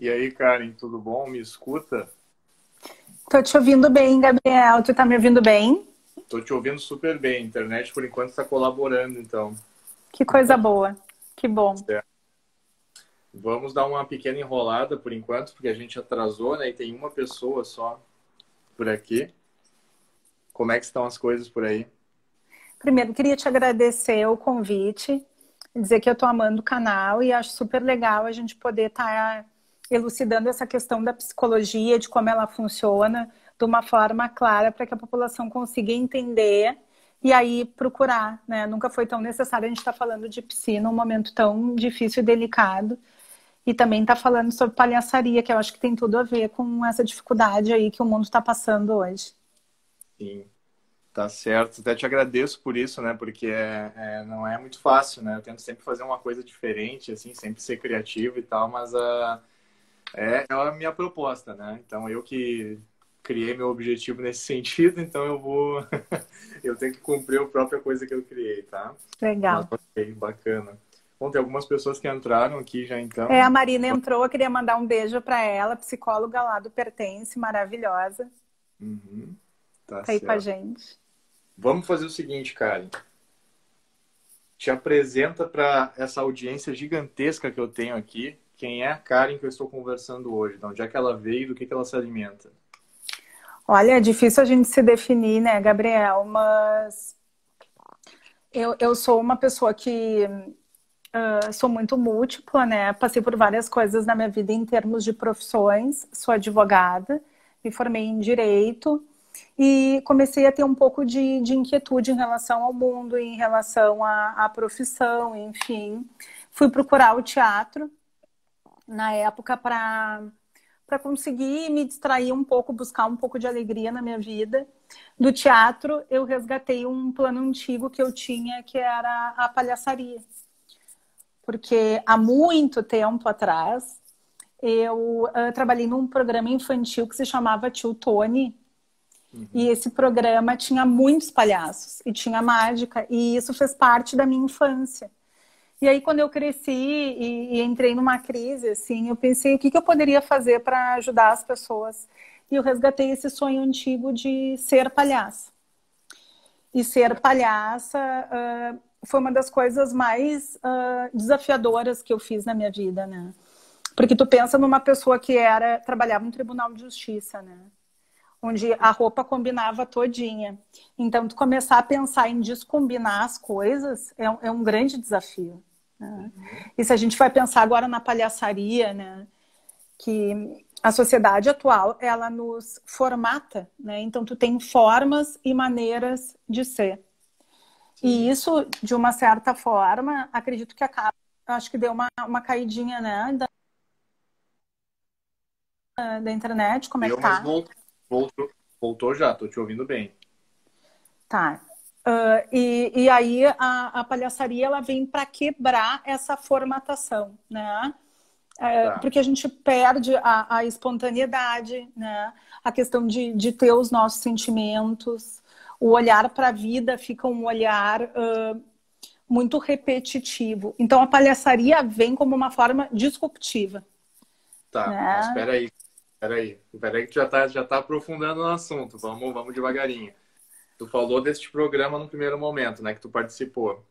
E aí, Karen, tudo bom? Me escuta? Tô te ouvindo bem, Gabriel. Tu tá me ouvindo bem? Tô te ouvindo super bem. A internet, por enquanto, está colaborando, então. Que coisa boa. Que bom. Certo. Vamos dar uma pequena enrolada por enquanto, porque a gente atrasou, né? E tem uma pessoa só por aqui. Como é que estão as coisas por aí? Primeiro, queria te agradecer o convite, dizer que eu tô amando o canal e acho super legal a gente poder estar elucidando essa questão da psicologia, de como ela funciona, de uma forma clara para que a população consiga entender e aí procurar, né? Nunca foi tão necessário a gente estar falando de psi num momento tão difícil e delicado. E também está falando sobre palhaçaria, que eu acho que tem tudo a ver com essa dificuldade aí que o mundo está passando hoje. Sim, tá certo. Até te agradeço por isso, né? Porque não é muito fácil, né? Eu tento sempre fazer uma coisa diferente, assim, sempre ser criativo e tal, mas é a minha proposta, né? Então, eu que criei meu objetivo nesse sentido, então eu vou... eu tenho que cumprir a própria coisa que eu criei, tá? Mas, Legal. ok, bacana. Bom, tem algumas pessoas que entraram aqui já, A então. Marina entrou, eu queria mandar um beijo para ela, psicóloga lá do Pertence, maravilhosa. Uhum, tá Tá aí com a certo. gente. Vamos fazer o seguinte, Karen. Te apresenta para essa audiência gigantesca que eu tenho aqui. Quem é a Karen que eu estou conversando hoje? De onde é que ela veio e do que ela se alimenta? Olha, é difícil a gente se definir, né, Gabriel? Mas eu sou uma pessoa que sou muito múltipla, né? Passei por várias coisas na minha vida em termos de profissões. Sou advogada, me formei em direito e comecei a ter um pouco de inquietude em relação ao mundo, em relação à profissão, enfim. Fui procurar o teatro na época para conseguir me distrair um pouco, buscar um pouco de alegria na minha vida. Do teatro, eu resgatei um plano antigo que eu tinha, que era a palhaçaria. Porque há muito tempo atrás, eu trabalhei num programa infantil que se chamava Tio Tony. E Uhum. esse programa tinha muitos palhaços e tinha mágica. E isso fez parte da minha infância. E aí, quando eu cresci e entrei numa crise, assim, eu pensei o que eu poderia fazer para ajudar as pessoas. E eu resgatei esse sonho antigo de ser palhaça. E ser palhaça foi uma das coisas mais desafiadoras que eu fiz na minha vida, né? Porque tu pensa numa pessoa que trabalhava no Tribunal de Justiça, né? Onde a roupa combinava todinha. Então, tu começar a pensar em descombinar as coisas é um grande desafio, né? Uhum. E se a gente vai pensar agora na palhaçaria, né? Que a sociedade atual, ela nos formata, né? Então, tu tem formas e maneiras de ser. E Sim. isso, de uma certa forma, acredito que acaba, acho que deu uma caidinha, né, da internet, como é que Deu, mas tá? voltou, voltou já, tô te ouvindo bem. Tá. E aí a palhaçaria ela vem para quebrar essa formatação, né? Tá. Porque a gente perde a espontaneidade, né? A questão de ter os nossos sentimentos, o olhar para a vida fica um olhar muito repetitivo. Então a palhaçaria vem como uma forma disruptiva, Tá, mas né? espera aí que já tá aprofundando no assunto. Vamos devagarinho. Tu falou deste programa no primeiro momento, né, que tu participou.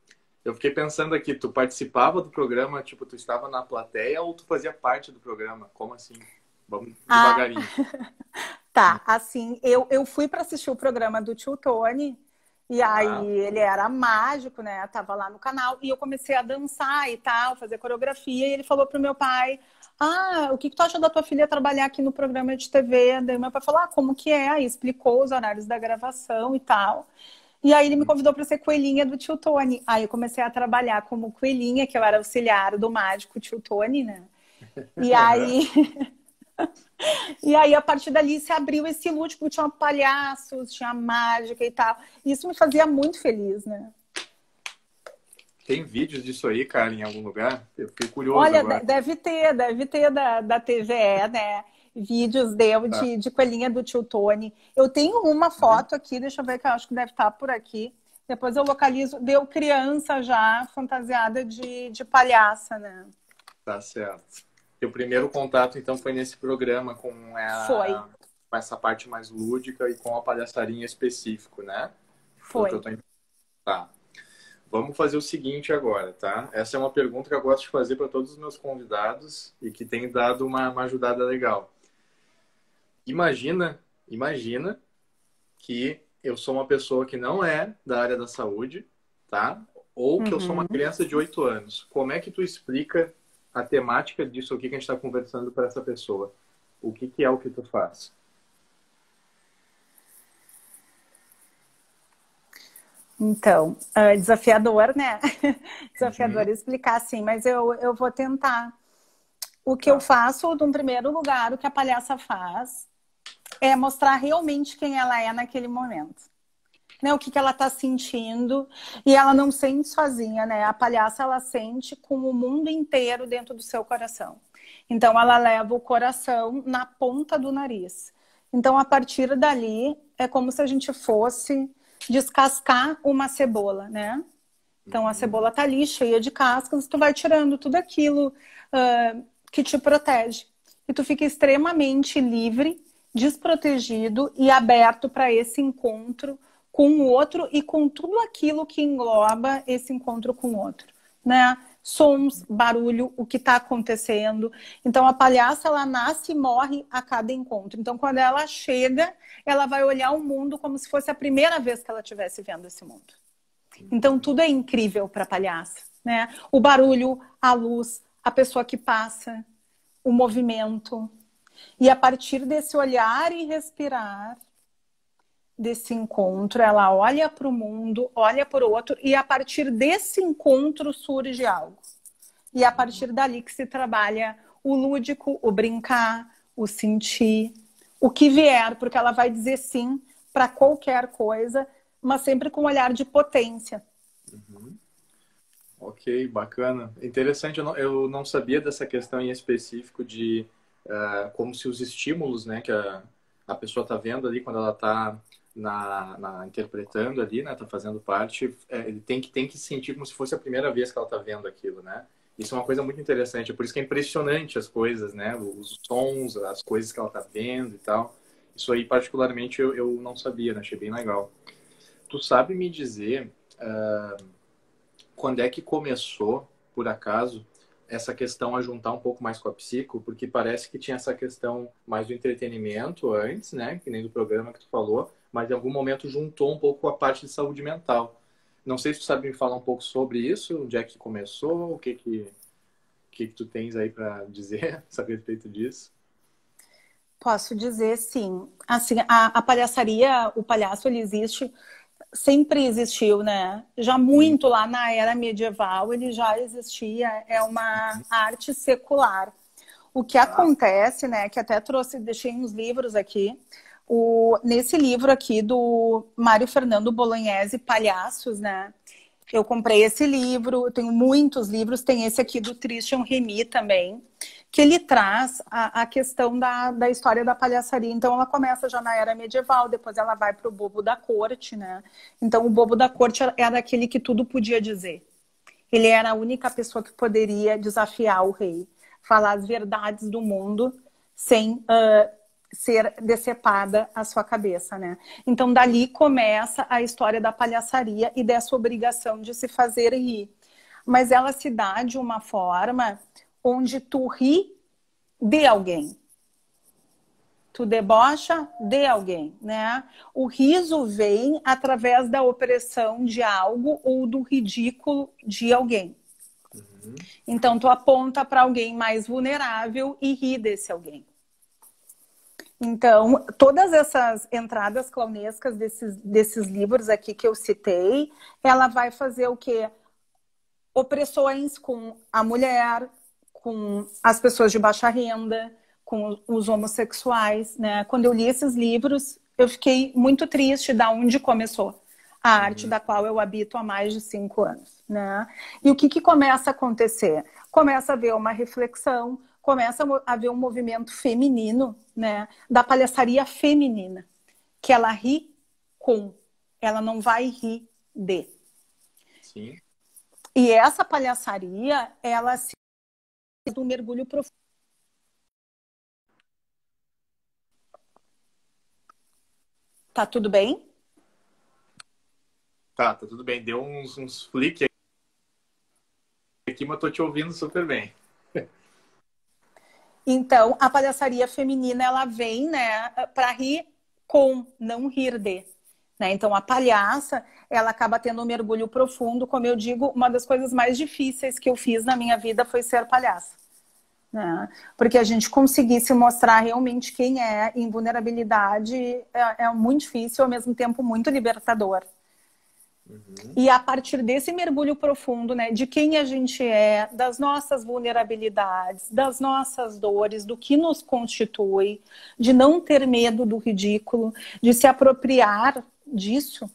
Eu fiquei pensando aqui, tu participava do programa, tipo, tu estava na plateia ou tu fazia parte do programa? Como assim? Vamos Ah, devagarinho. tá. Assim, eu fui para assistir o programa do Tio Tony. E aí Tá. ele era mágico, né? Tava lá no canal e eu comecei a dançar e tal, fazer coreografia. E ele falou pro meu pai: Ah, o que tu acha da tua filha trabalhar aqui no programa de TV? Daí meu pai falou: Ah, como que é? Aí explicou os horários da gravação e tal. E aí ele me convidou para ser coelhinha do Tio Tony. Aí eu comecei a trabalhar como coelhinha, que eu era auxiliar do mágico Tio Tony, né? E Aham. aí E aí, a partir dali, se abriu esse lúdico, tinha palhaços, tinha mágica e tal. Isso me fazia muito feliz, né? Tem vídeos disso aí, cara, em algum lugar? Eu fiquei curioso Olha, agora. deve ter da TVE, né? Vídeos Tá. de coelhinha do Tio Tony. Eu tenho uma Uhum. foto aqui, deixa eu ver que eu acho que deve estar por aqui. Depois eu localizo. Deu criança já, fantasiada de palhaça, né? Tá certo. teu primeiro contato, então, foi nesse programa Foi, com essa parte mais lúdica e com a palhaçaria em específico, né? Pelo que eu foi. tô entendendo. Tá. Vamos fazer o seguinte agora, tá? Essa é uma pergunta que eu gosto de fazer para todos os meus convidados e que tem dado uma ajudada legal. Imagina que eu sou uma pessoa que não é da área da saúde, tá? Ou que eu sou uma Uhum. criança de 8 anos. Como é que tu explica a temática disso aqui que a gente está conversando para essa pessoa? O que que é o que tu faz? Então, desafiador, né? Uhum. Desafiador explicar assim, mas eu vou tentar. O que eu Tá. faço, no primeiro lugar, o que a palhaça faz é mostrar realmente quem ela é naquele momento. Né, o que ela está sentindo, e ela não sente sozinha, né? A palhaça, ela sente com o mundo inteiro dentro do seu coração. Então ela leva o coração na ponta do nariz. Então a partir dali é como se a gente fosse descascar uma cebola, né? Então a Uhum. cebola tá ali cheia de cascas, tu vai tirando tudo aquilo que te protege. E tu fica extremamente livre, desprotegido e aberto para esse encontro com o outro e com tudo aquilo que engloba esse encontro com o outro, né? Sons, barulho, o que está acontecendo. Então a palhaça, ela nasce e morre a cada encontro. Então quando ela chega, ela vai olhar o mundo como se fosse a primeira vez que ela estivesse vendo esse mundo. Então tudo é incrível para palhaça, né? O barulho, a luz, a pessoa que passa, o movimento. E a partir desse olhar e respirar, desse encontro, ela olha para o mundo, olha para o outro, e a partir desse encontro surge algo. E a partir dali que se trabalha o lúdico, o brincar, o sentir, o que vier, porque ela vai dizer sim para qualquer coisa, mas sempre com um olhar de potência. Uhum. Ok, bacana. Interessante, eu não sabia dessa questão em específico de como se os estímulos, né, que a pessoa está vendo ali quando ela está interpretando ali, né, está fazendo parte, ele tem que sentir como se fosse a primeira vez que ela está vendo aquilo, né? Isso é uma coisa muito interessante, é por isso que é impressionante as coisas, né? Os sons, as coisas que ela está vendo e tal. Isso aí, particularmente, eu não sabia, né? Achei bem legal. Tu sabe me dizer quando é que começou, por acaso, essa questão a juntar um pouco mais com a psico? Porque parece que tinha essa questão mais do entretenimento antes, né? Que nem do programa que tu falou, mas em algum momento juntou um pouco com a parte de saúde mental. Não sei se tu sabe me falar um pouco sobre isso, onde é que começou, o que que tu tens aí para dizer a respeito disso? Posso dizer sim. Assim, a palhaçaria, o palhaço, ele existe, sempre existiu, né? Já Hum. muito lá na era medieval, ele já existia, é uma arte secular. O que Ah, acontece, né, que até trouxe, deixei uns livros aqui, nesse livro aqui do Mário Fernando Bolognese, Palhaços, né? Eu comprei esse livro, eu tenho muitos livros, tem esse aqui do Christian Remy também, que ele traz a questão da história da palhaçaria. Então, ela começa já na era medieval, depois ela vai para o bobo da corte, né? Então, o bobo da corte era aquele que tudo podia dizer. Ele era a única pessoa que poderia desafiar o rei, falar as verdades do mundo sem ser decepada a sua cabeça, né? Então, dali começa a história da palhaçaria e dessa obrigação de se fazer rir. Mas ela se dá de uma forma onde tu ri de alguém. Tu debocha de alguém, né? O riso vem através da opressão de algo ou do ridículo de alguém. uhum. Então, tu aponta para alguém mais vulnerável e ri desse alguém. Então, todas essas entradas clownescas desses livros aqui que eu citei, ela vai fazer o quê? Opressões com a mulher, com as pessoas de baixa renda, com os homossexuais, né? Quando eu li esses livros, eu fiquei muito triste da onde começou a arte Uhum. da qual eu habito há mais de 5 anos, né? E o que começa a acontecer? Começa a haver uma reflexão, começa a haver um movimento feminino, né? Da palhaçaria feminina, que ela ri com, ela não vai rir de. Sim. E essa palhaçaria, ela se faz um mergulho profundo. Tá tudo bem? Tá tudo bem. Deu uns flick aqui, mas tô te ouvindo super bem. Então, a palhaçaria feminina, ela vem, né, para rir com, não rir de. Né? Então, a palhaça, ela acaba tendo um mergulho profundo. Como eu digo, uma das coisas mais difíceis que eu fiz na minha vida foi ser palhaça. Né? Porque a gente conseguir se mostrar realmente quem é em vulnerabilidade é muito difícil, ao mesmo tempo muito libertador. Uhum. E a partir desse mergulho profundo, né, de quem a gente é, das nossas vulnerabilidades, das nossas dores, do que nos constitui, de não ter medo do ridículo, de se apropriar disso,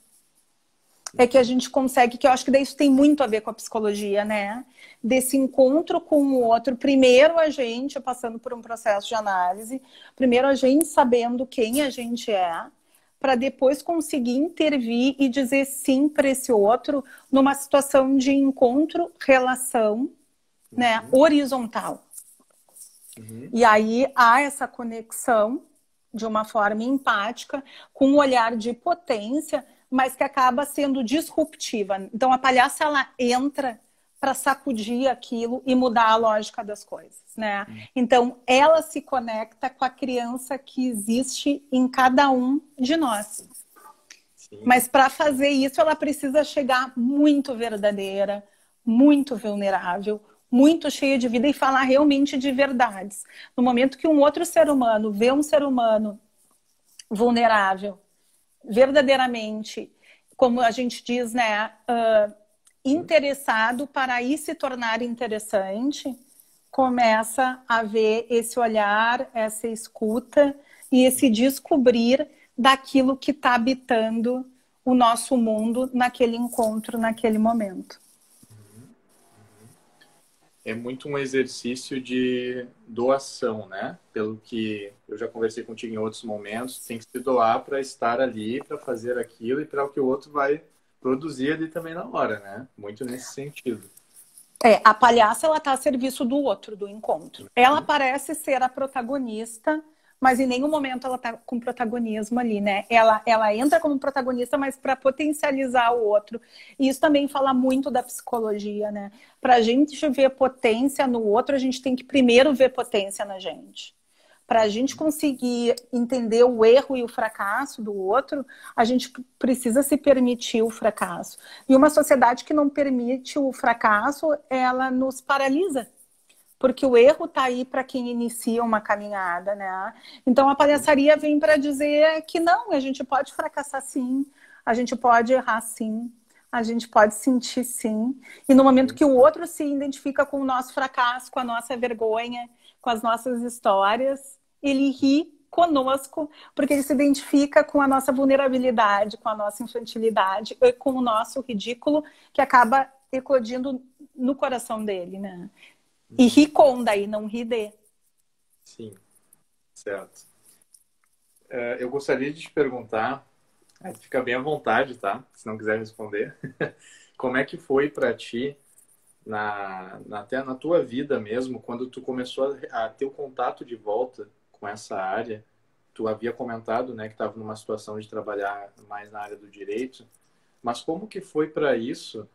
é que a gente consegue, que eu acho que daí isso tem muito a ver com a psicologia, né? Desse encontro com o outro, primeiro a gente passando por um processo de análise, primeiro a gente sabendo quem a gente é, para depois conseguir intervir e dizer sim para esse outro numa situação de encontro, relação, né, horizontal. Uhum. E aí há essa conexão de uma forma empática, com um olhar de potência, mas que acaba sendo disruptiva. Então a palhaça, ela entra para sacudir aquilo e mudar a lógica das coisas, né? Então ela se conecta com a criança que existe em cada um de nós. Sim. Mas para fazer isso, ela precisa chegar muito verdadeira, muito vulnerável, muito cheia de vida e falar realmente de verdades. No momento que um outro ser humano vê um ser humano vulnerável, verdadeiramente, como a gente diz, né, interessado para aí se tornar interessante, começa a ver esse olhar, essa escuta e esse descobrir daquilo que está habitando o nosso mundo naquele encontro, naquele momento. É muito um exercício de doação, né? Pelo que eu já conversei contigo em outros momentos, tem que se doar para estar ali, para fazer aquilo e para o que o outro vai produzir ali também na hora, né? Muito nesse sentido. A palhaça, ela está a serviço do outro, do encontro. Ela parece ser a protagonista, mas em nenhum momento ela está com protagonismo ali, né? Ela entra como protagonista, mas para potencializar o outro. E isso também fala muito da psicologia, né? Para a gente ver potência no outro, a gente tem que primeiro ver potência na gente. Para a gente conseguir entender o erro e o fracasso do outro, a gente precisa se permitir o fracasso. E uma sociedade que não permite o fracasso, ela nos paralisa. Porque o erro está aí para quem inicia uma caminhada, né? Então a palhaçaria vem para dizer que não, a gente pode fracassar sim, a gente pode errar sim, a gente pode sentir sim. E no momento que o outro se identifica com o nosso fracasso, com a nossa vergonha, com as nossas histórias, ele ri conosco, porque ele se identifica com a nossa vulnerabilidade, com a nossa infantilidade, e com o nosso ridículo, que acaba eclodindo no coração dele, né? E ri com, daí não ri de. Sim, certo. Eu gostaria de te perguntar, fica bem à vontade, tá? Se não quiser responder, como é que foi para ti, até na tua vida mesmo, quando tu começou a ter o contato de volta com essa área? Tu havia comentado, né, que estava numa situação de trabalhar mais na área do direito, mas como que foi para isso?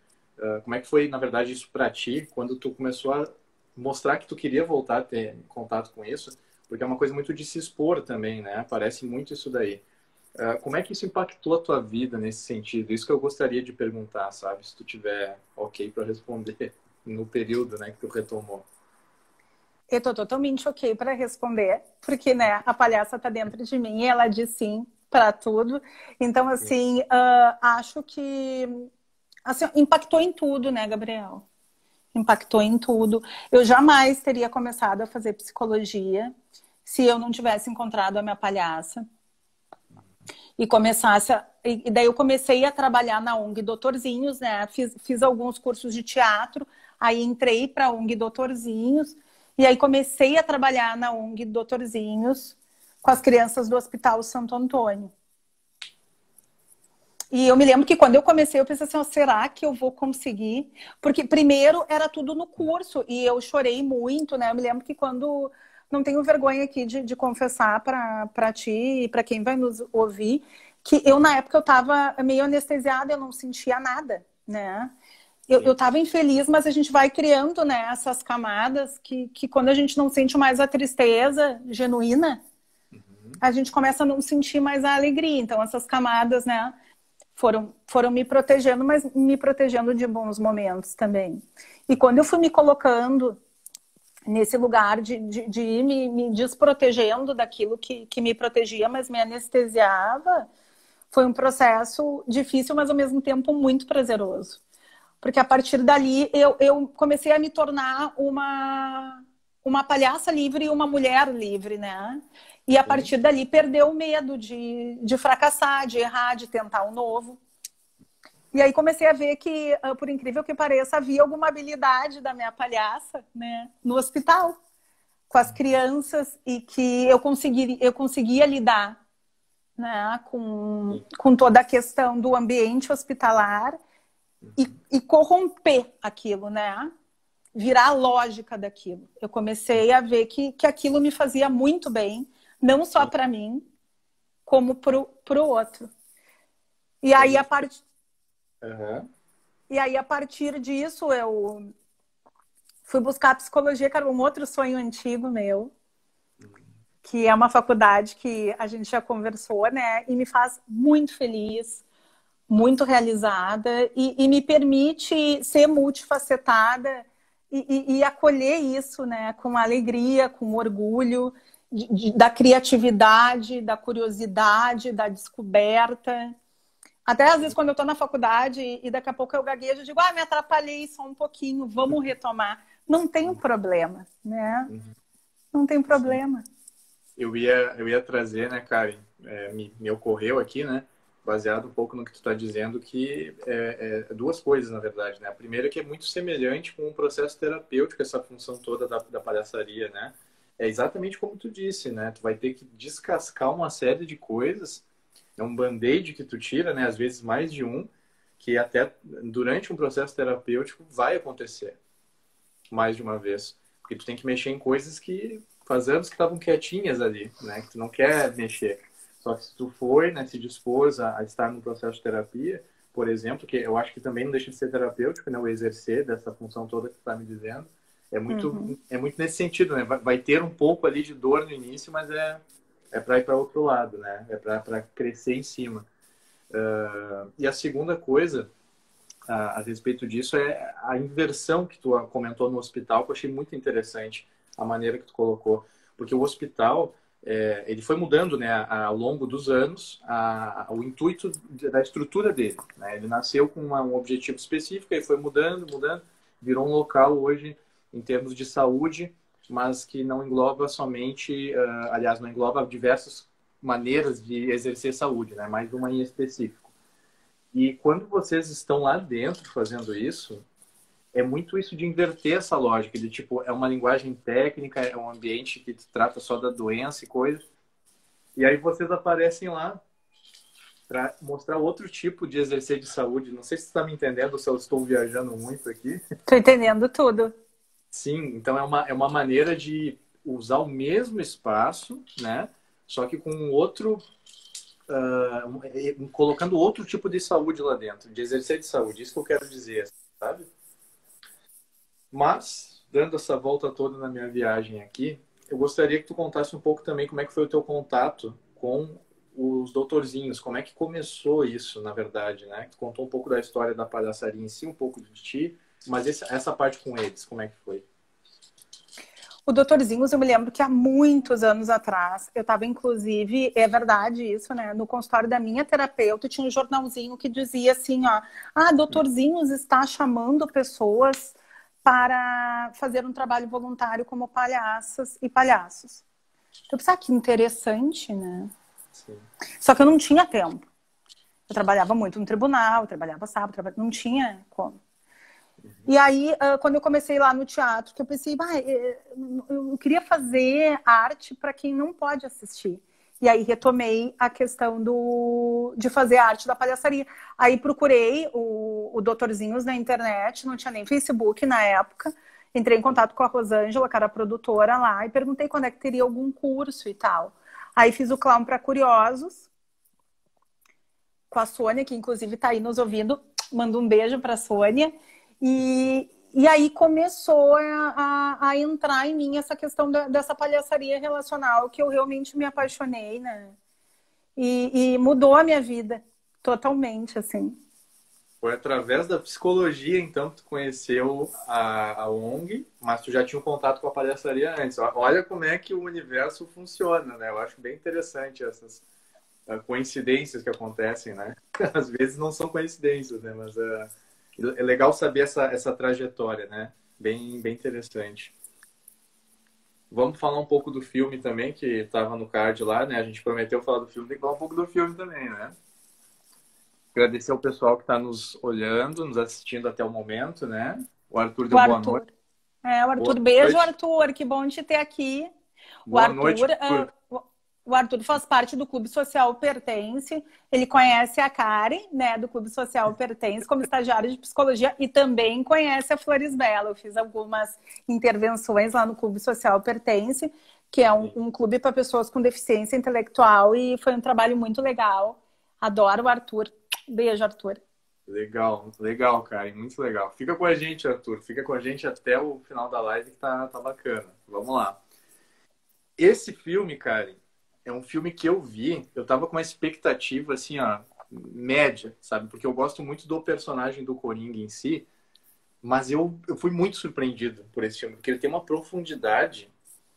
Como é que foi, na verdade, isso para ti, quando tu começou a mostrar que tu queria voltar a ter contato com isso? Porque é uma coisa muito de se expor também, né? Parece muito isso daí. Como é que isso impactou a tua vida nesse sentido? Isso que eu gostaria de perguntar, sabe? Se tu tiver ok para responder no período, né, que tu retomou. Eu tô totalmente ok para responder, porque, né, a palhaça tá dentro de mim e ela diz sim para tudo. Então, assim, acho que assim, impactou em tudo, né, Gabriel? Impactou em tudo. Eu jamais teria começado a fazer psicologia se eu não tivesse encontrado a minha palhaça e começasse e daí eu comecei a trabalhar na ONG Doutorzinhos, né? Fiz alguns cursos de teatro, aí entrei para a ONG Doutorzinhos e aí comecei a trabalhar na ONG Doutorzinhos com as crianças do Hospital Santo Antônio. E eu me lembro que quando eu comecei, eu pensei assim, oh, será que eu vou conseguir? Porque primeiro era tudo no curso e eu chorei muito, né? Eu me lembro que quando... Não tenho vergonha aqui de confessar para ti e para quem vai nos ouvir, que eu, na época, eu estava meio anestesiada, eu não sentia nada, né? Eu estava infeliz, mas a gente vai criando, né, essas camadas que quando a gente não sente mais a tristeza genuína, a gente começa a não sentir mais a alegria. Então, essas camadas, né, foram me protegendo, mas me protegendo de bons momentos também. E quando eu fui me colocando nesse lugar de ir me desprotegendo daquilo que me protegia, mas me anestesiava, foi um processo difícil, mas ao mesmo tempo muito prazeroso. Porque a partir dali eu comecei a me tornar uma palhaça livre e uma mulher livre, né? E a partir dali perdeu o medo de fracassar, de errar, de tentar o novo. E aí comecei a ver que, por incrível que pareça, havia alguma habilidade da minha palhaça, né, no hospital, com as crianças, e que eu conseguia lidar, né, com toda a questão do ambiente hospitalar e corromper aquilo, né? Virar a lógica daquilo. Eu comecei a ver que aquilo me fazia muito bem, não só para mim, como pro outro. E aí, a partir disso, eu fui buscar a psicologia, que era um outro sonho antigo meu, que é uma faculdade que a gente já conversou, né? E me faz muito feliz, muito realizada e me permite ser multifacetada e acolher isso, né, com alegria, com orgulho, da criatividade, da curiosidade, da descoberta. Até às vezes quando eu estou na faculdade e daqui a pouco eu gaguejo, eu digo, me atrapalhei só um pouquinho, vamos retomar. Não tem problema, né? Não tem problema. Eu ia trazer, né, Karen, me ocorreu aqui, né, baseado um pouco no que tu está dizendo, que duas coisas, na verdade, né? A primeira é que é muito semelhante com o processo terapêutico, essa função toda da palhaçaria, né? É exatamente como tu disse, né? Tu vai ter que descascar uma série de coisas, é um band-aid que tu tira, né? Às vezes mais de um, que até durante um processo terapêutico vai acontecer mais de uma vez. Porque tu tem que mexer em coisas que faz anos que estavam quietinhas ali, né? Que tu não quer mexer. Só que se tu foi, né, se dispôs a estar no processo de terapia, por exemplo, que eu acho que também não deixa de ser terapêutico, né, o exercer dessa função toda que tu está me dizendo, é muito nesse sentido, né? Vai ter um pouco ali de dor no início, mas é para ir para outro lado, né? É para crescer em cima. E a segunda coisa a respeito disso é a inversão que tu comentou no hospital, que eu achei muito interessante a maneira que tu colocou, porque o hospital ele foi mudando, né, ao longo dos anos o intuito da estrutura dele, né? Ele nasceu com um objetivo específico e foi mudando, virou um local hoje em termos de saúde, mas que não engloba somente, aliás, não engloba diversas maneiras de exercer saúde, né? Mais uma em específico. E quando vocês estão lá dentro fazendo isso, é muito isso de inverter essa lógica, de tipo, é uma linguagem técnica, é um ambiente que trata só da doença e coisas. E aí vocês aparecem lá para mostrar outro tipo de exercício de saúde. Não sei se você está me entendendo, se eu estou viajando muito aqui. Estou entendendo tudo. Sim, então é uma maneira de usar o mesmo espaço, né? Só que com outro... colocando outro tipo de saúde lá dentro, de exercício de saúde. Isso que eu quero dizer, sabe? Mas, dando essa volta toda na minha viagem aqui, eu gostaria que tu contasse um pouco também como é que foi o teu contato com os doutorzinhos, como é que começou isso, na verdade, né? Tu contou um pouco da história da palhaçaria em si, um pouco de ti, mas essa parte com eles, como é que foi? O doutorzinhos, eu me lembro que há muitos anos atrás, eu estava, inclusive, é verdade isso, né? No consultório da minha terapeuta, tinha um jornalzinho que dizia assim, ó, doutorzinhos está chamando pessoas para fazer um trabalho voluntário como palhaças e palhaços. Eu pensei, que interessante, né? Sim. Só que eu não tinha tempo. Eu trabalhava muito no tribunal, trabalhava sábado, não tinha como. E aí, quando eu comecei lá no teatro, que eu pensei, eu queria fazer arte para quem não pode assistir. E aí retomei a questão de fazer a arte da palhaçaria. Aí procurei o Doutorzinhos na internet, não tinha nem Facebook na época. Entrei em contato com a Rosângela, que era a produtora lá, e perguntei quando é que teria algum curso e tal. Aí fiz o Clown para Curiosos. com a Sônia, que inclusive está aí nos ouvindo. Mando um beijo para a Sônia. E aí começou a entrar em mim essa questão dessa palhaçaria relacional, que eu realmente me apaixonei, né? E mudou a minha vida totalmente, assim. Foi através da psicologia, então, que tu conheceu a ONG, mas tu já tinha um contato com a palhaçaria antes. Olha como é que o universo funciona, né? Eu acho bem interessante essas coincidências que acontecem, né? Às vezes não são coincidências, né? Mas é legal saber essa trajetória, né? Bem interessante. Vamos falar um pouco do filme também, que estava no card lá, né? A gente prometeu falar do filme, tem que falar um pouco do filme também, né? Agradecer ao pessoal que está nos olhando, nos assistindo até o momento, né? O Arthur deu boa noite. O Boa Arthur, beijo, noite. Arthur, que bom te ter aqui. Boa noite, Arthur. O Arthur faz parte do Clube Social Pertence, ele conhece a Karen, né, do Clube Social Pertence, como estagiário de psicologia, e também conhece a Flores Bela. Eu fiz algumas intervenções lá no Clube Social Pertence, que é um clube para pessoas com deficiência intelectual, e foi um trabalho muito legal. Adoro o Arthur. Beijo, Arthur. Legal, Karen, muito legal. Fica com a gente, Arthur. Fica com a gente até o final da live, que tá bacana. Vamos lá. Esse filme, Karen, é um filme que eu vi, eu tava com uma expectativa, assim, ó, média, sabe? Porque eu gosto muito do personagem do Coringa em si, mas eu fui muito surpreendido por esse filme, porque ele tem uma profundidade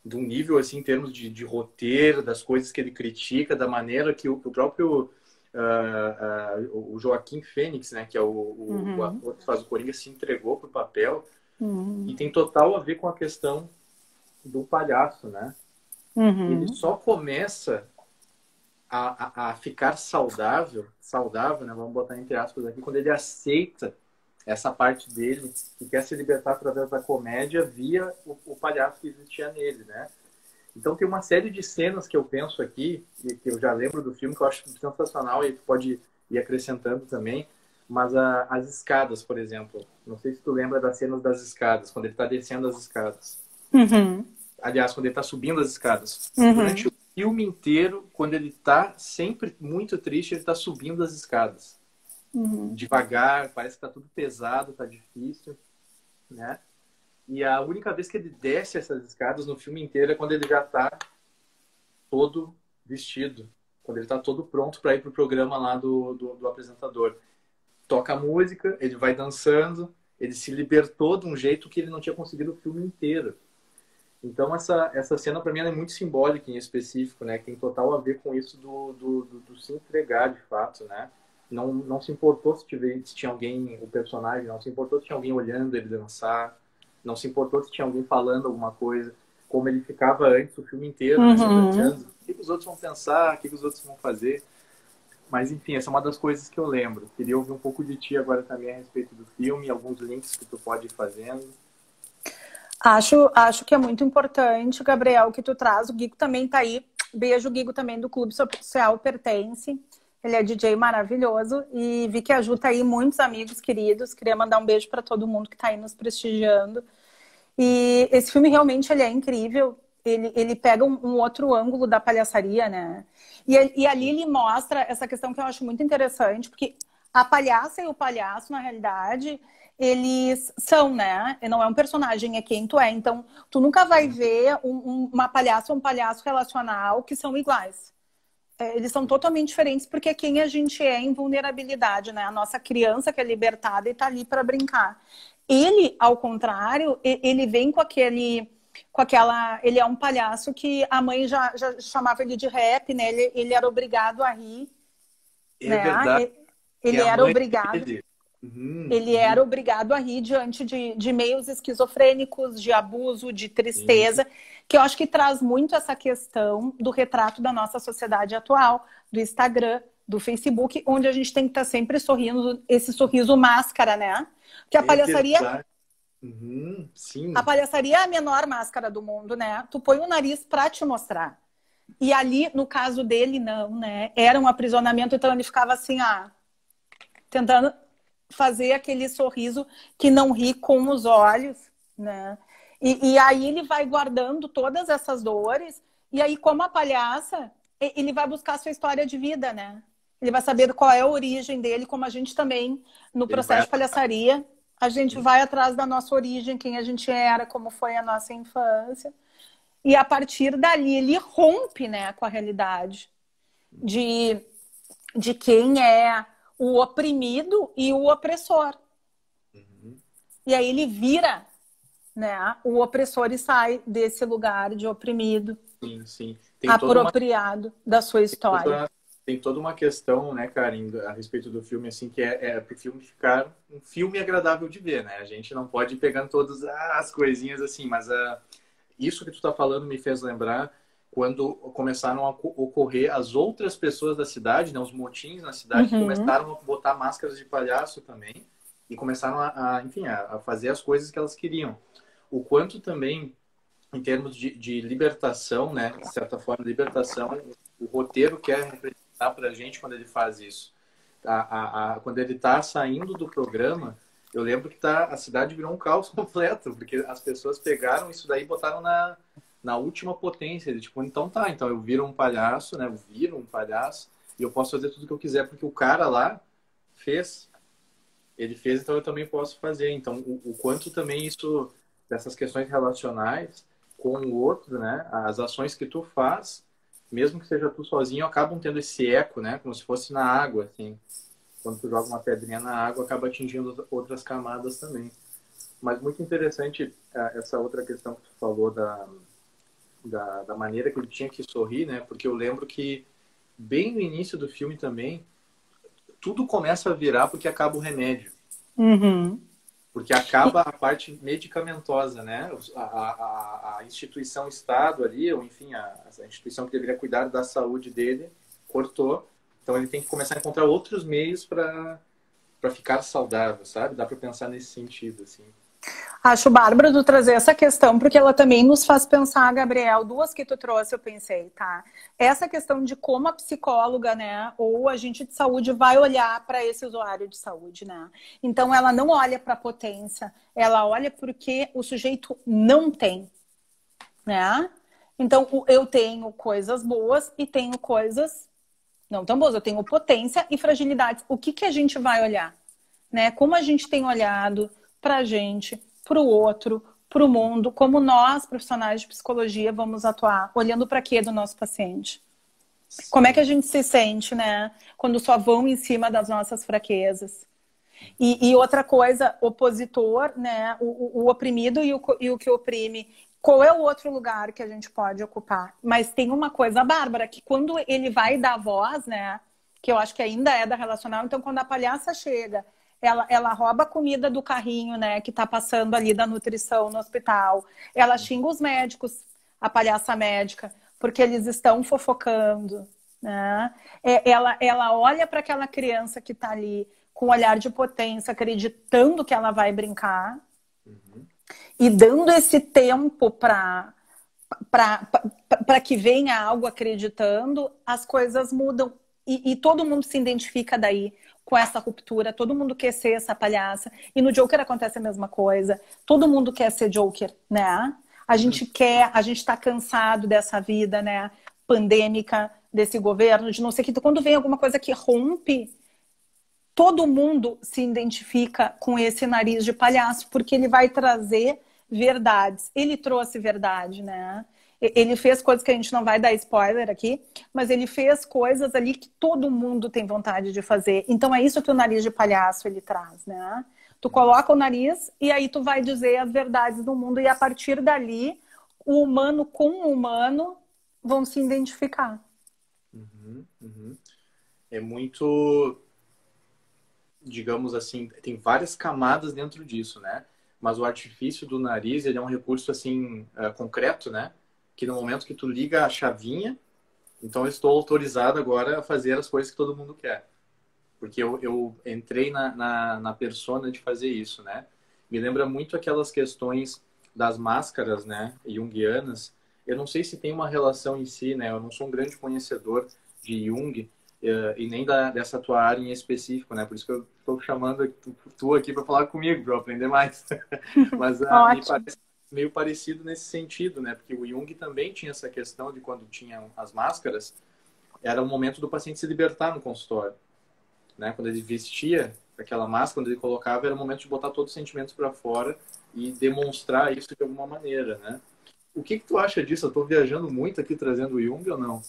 de um nível, assim, em termos de roteiro, das coisas que ele critica, da maneira que o próprio o Joaquim Fênix, né, que é o ator que faz o Coringa, se entregou pro papel, e tem total a ver com a questão do palhaço, né? Ele só começa a ficar saudável, né? Vamos botar entre aspas aqui, quando ele aceita essa parte dele e quer se libertar através da comédia via o palhaço que existia nele, né? Então tem uma série de cenas que eu penso aqui, e que eu já lembro do filme, que eu acho sensacional e pode ir acrescentando também, mas as escadas, por exemplo. Não sei se tu lembra das cenas das escadas, quando ele está descendo as escadas. Aliás, quando ele está subindo as escadas. Durante o filme inteiro, quando ele está sempre muito triste, ele está subindo as escadas. Devagar, parece que está tudo pesado, está difícil, né? E a única vez que ele desce essas escadas no filme inteiro é quando ele já está todo vestido. Quando ele está todo pronto para ir pro programa lá do apresentador. Toca a música, ele vai dançando, ele se libertou de um jeito que ele não tinha conseguido o filme inteiro. Então essa cena para mim é muito simbólica em específico, né? Tem total a ver com isso do se entregar de fato, né? Não se importou se tinha alguém, o personagem, não se importou se tinha alguém olhando ele dançar, não se importou se tinha alguém falando alguma coisa, como ele ficava antes o filme inteiro, né? Pensando, o que os outros vão pensar, o que os outros vão fazer. Mas enfim, essa é uma das coisas que eu lembro. Queria ouvir um pouco de ti agora também a respeito do filme, alguns links que tu pode ir fazendo. Acho que é muito importante, Gabriel, que tu traz. O Guigo também tá aí. Beijo, Guigo, também do Clube Social Pertence. Ele é DJ maravilhoso. E vi que a Ju tá aí, muitos amigos queridos. Queria mandar um beijo para todo mundo que tá aí nos prestigiando. E esse filme realmente ele é incrível. Ele pega um outro ângulo da palhaçaria, né? E ali ele mostra essa questão que eu acho muito interessante, porque a palhaça e o palhaço, na realidade, eles são, né? Não é um personagem, é quem tu é. Então, tu nunca vai ver uma palhaça ou um palhaço relacional que são iguais. Eles são totalmente diferentes porque é quem a gente é em vulnerabilidade, né? A nossa criança que é libertada e tá ali para brincar. Ele, ao contrário, ele vem com aquela... Ele é um palhaço que a mãe já chamava ele de rap, né? Ele era obrigado a rir. É né? verdade. Ele era obrigado... Dele. Ele era obrigado a rir diante de meios esquizofrênicos, de abuso, de tristeza, que eu acho que traz muito essa questão do retrato da nossa sociedade atual, do Instagram, do Facebook, onde a gente tem que estar sempre sorrindo, esse sorriso máscara, né? Porque a palhaçaria... Sim. A palhaçaria é a menor máscara do mundo, né? Tu põe o nariz pra te mostrar. E ali, no caso dele, não, né? Era um aprisionamento, então ele ficava assim, tentando fazer aquele sorriso que não ri com os olhos, né? E aí ele vai guardando todas essas dores, e aí, como a palhaça, ele vai buscar a sua história de vida, né? Ele vai saber qual é a origem dele, como a gente também, no Ele vai processo de palhaçaria, a gente vai atrás da nossa origem, quem a gente era, como foi a nossa infância. E a partir dali ele rompe, né, com a realidade de quem é o oprimido e o opressor. E aí ele vira, né, o opressor e sai desse lugar de oprimido, sim, sim. apropriado da sua história. Tem toda uma questão, né, Karen, a respeito do filme, assim, que é para o filme ficar um filme agradável de ver, né? A gente não pode ir pegando todas as coisinhas assim, mas isso que tu tá falando me fez lembrar quando começaram a ocorrer as outras pessoas da cidade, né, os motins na cidade, que começaram a botar máscaras de palhaço também e começaram enfim, a fazer as coisas que elas queriam. O quanto também, em termos de libertação, né, de certa forma, libertação, o roteiro quer representar para a gente quando ele faz isso. Quando ele está saindo do programa, eu lembro que a cidade virou um caos completo, porque as pessoas pegaram isso daí e botaram na última potência. Ele, tipo, então tá, então eu viro um palhaço, né? Eu viro um palhaço e eu posso fazer tudo o que eu quiser, porque o cara lá fez. Ele fez, então eu também posso fazer. Então, o quanto também isso, dessas questões relacionais com o outro, né? As ações que tu faz, mesmo que seja tu sozinho, acabam tendo esse eco, né? Como se fosse na água, assim. Quando tu joga uma pedrinha na água, acaba atingindo outras camadas também. Mas muito interessante essa outra questão que tu falou da maneira que ele tinha que sorrir, né? Porque eu lembro que bem no início do filme também, tudo começa a virar porque acaba o remédio. Porque acaba a parte medicamentosa, né? A instituição Estado ali, ou enfim, a instituição que deveria cuidar da saúde dele, cortou. Então ele tem que começar a encontrar outros meios para ficar saudável, sabe? Dá para pensar nesse sentido, assim. Acho bárbaro tu trazer essa questão, porque ela também nos faz pensar, Gabriel, duas que tu trouxe, eu pensei, tá? Essa questão de como a psicóloga, né, ou agente de saúde vai olhar para esse usuário de saúde, né? Então, ela não olha para a potência, ela olha porque o sujeito não tem, né? Então, eu tenho coisas boas e tenho coisas não tão boas, eu tenho potência e fragilidades. O que a gente vai olhar, né? Como a gente tem olhado para a gente, para o outro, para o mundo, como nós, profissionais de psicologia, vamos atuar, olhando para quê do nosso paciente? Como é que a gente se sente, né? Quando só vão em cima das nossas fraquezas. E outra coisa, opositor, né? O oprimido e o que oprime. Qual é o outro lugar que a gente pode ocupar? Mas tem uma coisa, Bárbara, que quando ele vai dar voz, né? Que eu acho que ainda é da relacional, então quando a palhaça chega, ela rouba a comida do carrinho, né? Que tá passando ali da nutrição no hospital. Ela xinga os médicos, a palhaça médica, porque eles estão fofocando, né? Ela olha para aquela criança que tá ali com um olhar de potência, acreditando que ela vai brincar. E dando esse tempo para que venha algo acreditando, as coisas mudam. E todo mundo se identifica daí com essa ruptura, todo mundo quer ser essa palhaça. E no Joker acontece a mesma coisa. Todo mundo quer ser Joker, né? A gente tá cansado dessa vida, né? Pandêmica, desse governo, de não sei o que. Então, quando vem alguma coisa que rompe, todo mundo se identifica com esse nariz de palhaço, porque ele vai trazer verdades. Ele trouxe verdade, né? Ele fez coisas que a gente não vai dar spoiler aqui, mas ele fez coisas ali que todo mundo tem vontade de fazer. Então é isso que o nariz de palhaço ele traz, né? Tu coloca o nariz e aí tu vai dizer as verdades do mundo e a partir dali o humano com o humano vão se identificar. É muito, digamos assim, tem várias camadas dentro disso, né? Mas o artifício do nariz, ele é um recurso, assim, concreto, né? Que no momento que tu liga a chavinha, então eu estou autorizado agora a fazer as coisas que todo mundo quer. Porque eu entrei na persona de fazer isso, né? Me lembra muito aquelas questões das máscaras, né? Junguianas. Eu não sei se tem uma relação em si, né? Eu não sou um grande conhecedor de Jung, e nem dessa tua área em específico, né? Por isso que eu estou chamando tu aqui para falar comigo, para aprender mais. Mas me parece meio parecido nesse sentido, né? Porque o Jung também tinha essa questão de quando tinham as máscaras, era o momento do paciente se libertar no consultório, né? Quando ele vestia aquela máscara, quando ele colocava, era o momento de botar todos os sentimentos para fora e demonstrar isso de alguma maneira, né? O que tu acha disso? Eu estou viajando muito aqui trazendo o Jung ou não?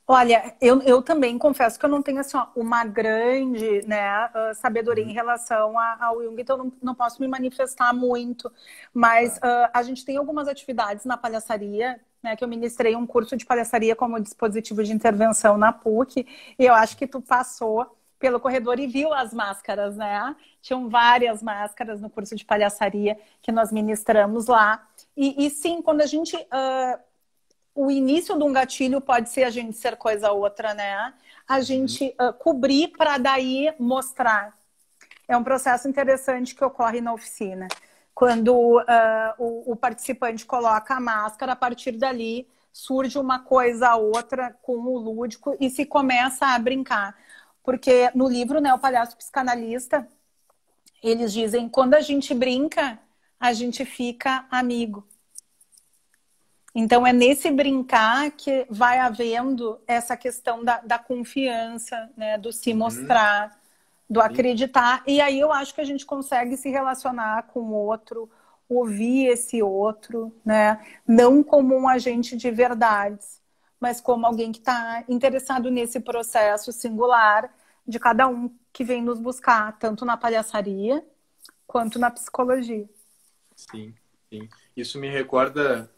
Olha, eu também confesso que eu não tenho assim, ó, uma grande, né, sabedoria em relação ao Jung, então não posso me manifestar muito. Mas a gente tem algumas atividades na palhaçaria, né, que eu ministrei um curso de palhaçaria como dispositivo de intervenção na PUC, e eu acho que tu passou pelo corredor e viu as máscaras, né? Tinham várias máscaras no curso de palhaçaria que nós ministramos lá. E sim, quando a gente... o início de um gatilho pode ser a gente ser coisa outra, né? A gente cobrir para daí mostrar. É um processo interessante que ocorre na oficina. Quando o participante coloca a máscara, a partir dali surge uma coisa outra com o lúdico e se começa a brincar. Porque no livro, né, O Palhaço Psicanalista, eles dizem, quando a gente brinca, a gente fica amigo. Então, é nesse brincar que vai havendo essa questão da confiança, né? Do se mostrar, do acreditar. E aí eu acho que a gente consegue se relacionar com o outro, ouvir esse outro, né? Não como um agente de verdades, mas como alguém que está interessado nesse processo singular de cada um que vem nos buscar, tanto na palhaçaria quanto na psicologia. Sim, sim. Isso me recorda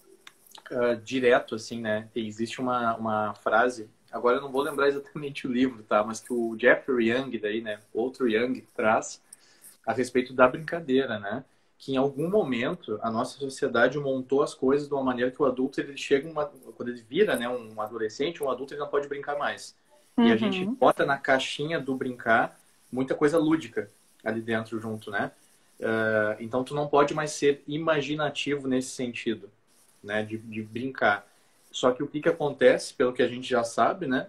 direto, assim, né? Existe uma frase, agora eu não vou lembrar exatamente o livro, tá? Mas que o Jeffrey Young, daí, né? Outro Young traz a respeito da brincadeira, né? Que em algum momento a nossa sociedade montou as coisas de uma maneira que o adulto, ele chega, quando ele vira, né, um adolescente, um adulto, ele não pode brincar mais. E a gente bota na caixinha do brincar muita coisa lúdica ali dentro junto, né? Então tu não pode mais ser imaginativo nesse sentido, né? De brincar. Só que o que acontece, pelo que a gente já sabe, né?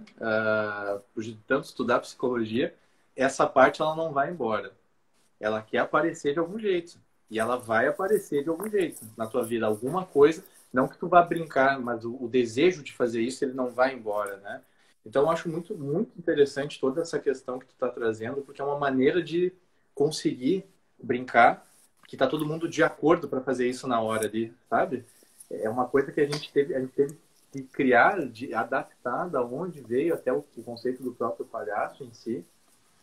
Por tanto estudar psicologia, essa parte ela não vai embora. Ela quer aparecer de algum jeito. E ela vai aparecer de algum jeito na tua vida. Alguma coisa, não que tu vá brincar, mas o desejo de fazer isso, ele não vai embora, né? Então, eu acho muito, muito interessante toda essa questão que tu está trazendo, porque é uma maneira de conseguir brincar, que tá todo mundo de acordo para fazer isso na hora ali, sabe? É uma coisa que a gente teve que criar, de adaptar da onde veio até o conceito do próprio palhaço em si,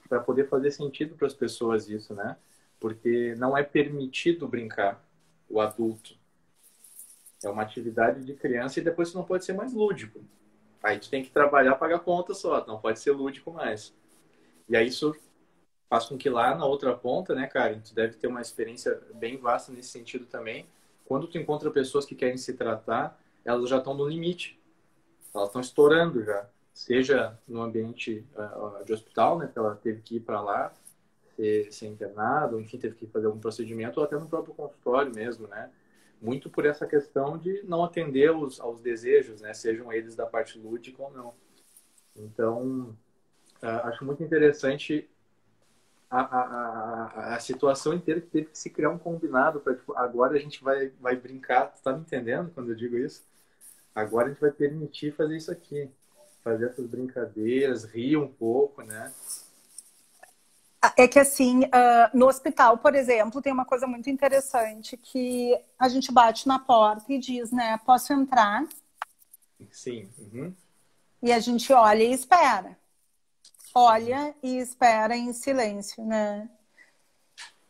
para poder fazer sentido para as pessoas isso, né? Porque não é permitido brincar o adulto. É uma atividade de criança e depois isso não pode ser mais lúdico. Aí tu tem que trabalhar, pagar conta só, não pode ser lúdico mais. E aí isso faz com que lá na outra ponta, né, Karen, tu deve ter uma experiência bem vasta nesse sentido também. Quando tu encontra pessoas que querem se tratar, elas já estão no limite. Elas estão estourando já. Seja no ambiente de hospital, né, que ela teve que ir para lá, ser internada, ou enfim, teve que fazer algum procedimento, ou até no próprio consultório mesmo, né? Muito por essa questão de não atender aos desejos, né? Sejam eles da parte lúdica ou não. Então, acho muito interessante a situação inteira que teve que se criar um combinado para, tipo, agora a gente vai brincar. Tu tá me entendendo quando eu digo isso? Agora a gente vai permitir fazer isso aqui. Fazer essas brincadeiras, rir um pouco, né? É que assim, no hospital, por exemplo, tem uma coisa muito interessante que a gente bate na porta e diz, né, posso entrar? Sim. Uhum. E a gente olha e espera. Olha e espera em silêncio, né?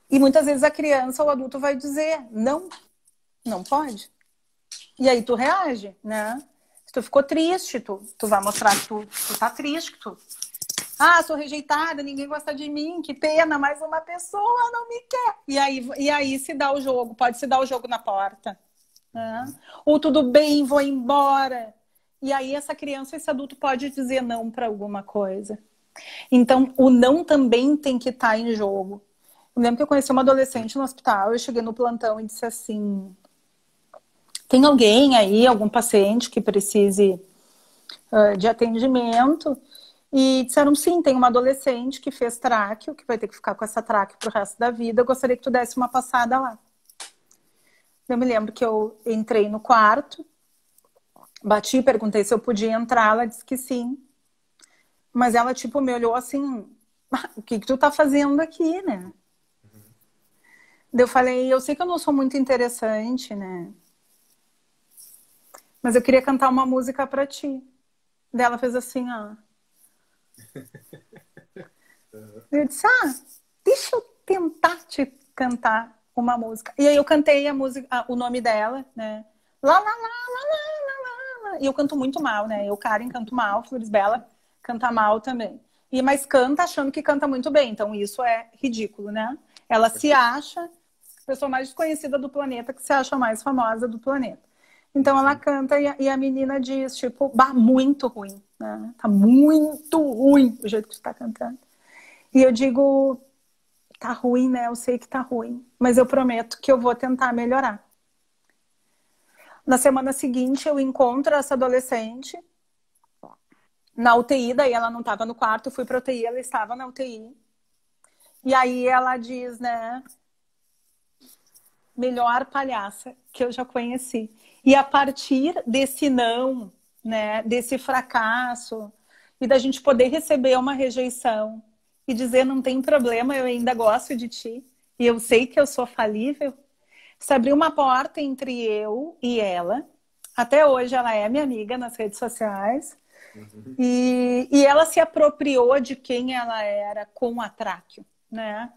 E muitas vezes a criança ou o adulto vai dizer, não, não pode. E aí tu reage, né? Se tu ficou triste, tu vai mostrar que tu tá triste, que tu... Ah, sou rejeitada, ninguém gosta de mim, que pena, mais uma pessoa não me quer. E aí se dá o jogo, pode se dar o jogo na porta. Né? Ou tudo bem, vou embora. E aí essa criança, esse adulto pode dizer não para alguma coisa. Então, o não também tem que estar em jogo. Eu lembro que eu conheci uma adolescente no hospital, eu cheguei no plantão e disse assim, tem alguém aí, algum paciente que precise de atendimento? E disseram, sim, tem uma adolescente que fez tráqueo, que vai ter que ficar com essa tráqueo pro resto da vida. Eu gostaria que tu desse uma passada lá. Eu me lembro que eu entrei no quarto Bati, perguntei se eu podia entrar, ela disse que sim. Mas ela, tipo, me olhou assim, o que tu tá fazendo aqui, né? Daí eu falei, eu sei que eu não sou muito interessante, né? Mas eu queria cantar uma música pra ti. Daí ela fez assim, ó. Eu disse, deixa eu tentar te cantar uma música. E aí eu cantei a música, o nome dela, né? Lá, lá, lá, lá, lá, lá, lá. E eu canto muito mal, né? Eu, Karen, canto mal, Flores Bela canta mal também. Mas canta achando que canta muito bem. Então isso é ridículo, né? Ela se acha a pessoa mais desconhecida do planeta, que se acha a mais famosa do planeta. Então ela canta e a menina diz, tipo, bah, muito ruim, né? Tá muito ruim o jeito que você tá cantando. E eu digo, tá ruim, né? Eu sei que tá ruim, mas eu prometo que eu vou tentar melhorar. Na semana seguinte, eu encontro essa adolescente na UTI, daí ela não estava no quarto, eu fui pra UTI, ela estava na UTI. E aí ela diz, né? Melhor palhaça que eu já conheci. E a partir desse não, né? Desse fracasso, e da gente poder receber uma rejeição e dizer, não tem problema, eu ainda gosto de ti, e eu sei que eu sou falível. Isso abriu uma porta entre eu e ela. Até hoje ela é minha amiga nas redes sociais. E ela se apropriou de quem ela era com a Tráqueo, né?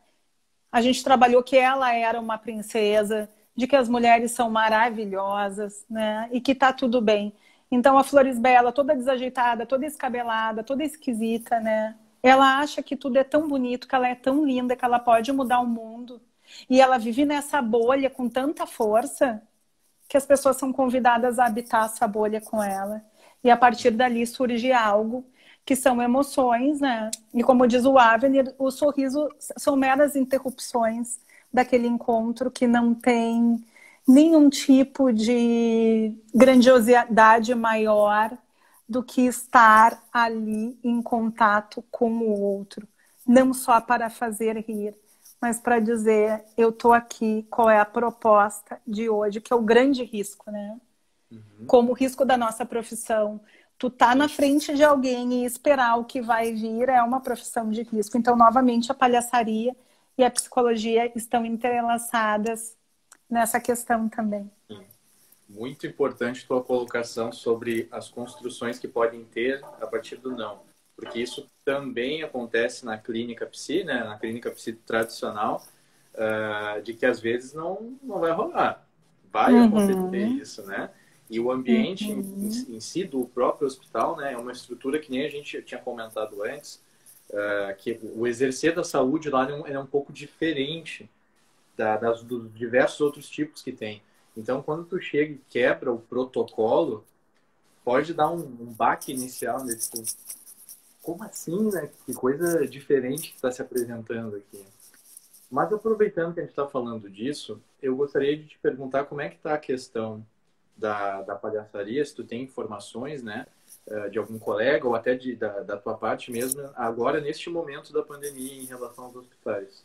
A gente trabalhou que ela era uma princesa, de que as mulheres são maravilhosas, né? E que tá tudo bem. Então a Flores Bela, toda desajeitada, toda escabelada, toda esquisita, né? Ela acha que tudo é tão bonito, que ela é tão linda, que ela pode mudar o mundo. E ela vive nessa bolha com tanta força que as pessoas são convidadas a habitar essa bolha com ela. E a partir dali surge algo que são emoções, né? E como diz o Avner, o sorriso são meras interrupções daquele encontro que não tem nenhum tipo de grandiosidade maior do que estar ali em contato com o outro. Não só para fazer rir, mas para dizer, eu tô aqui, qual é a proposta de hoje, que é o grande risco, né? Como o risco da nossa profissão. Tu tá na frente de alguém e esperar o que vai vir é uma profissão de risco. Então, novamente, a palhaçaria e a psicologia estão entrelaçadas nessa questão também. Muito importante tua colocação sobre as construções que podem ter a partir do não. Porque isso também acontece na clínica psi, né? Na clínica psi tradicional, de que às vezes não vai rolar. Vai acontecer isso, né? E o ambiente em si do próprio hospital, né, é uma estrutura que nem a gente tinha comentado antes, que o exercer da saúde lá é um pouco diferente dos diversos outros tipos que tem. Então, quando tu chega e quebra o protocolo, pode dar um baque inicial nesse... Como assim, né? Que coisa diferente que está se apresentando aqui. Mas aproveitando que a gente está falando disso, eu gostaria de te perguntar como é que está a questão da palhaçaria, se tu tem informações, né, de algum colega ou até da tua parte mesmo, agora neste momento da pandemia em relação aos hospitais.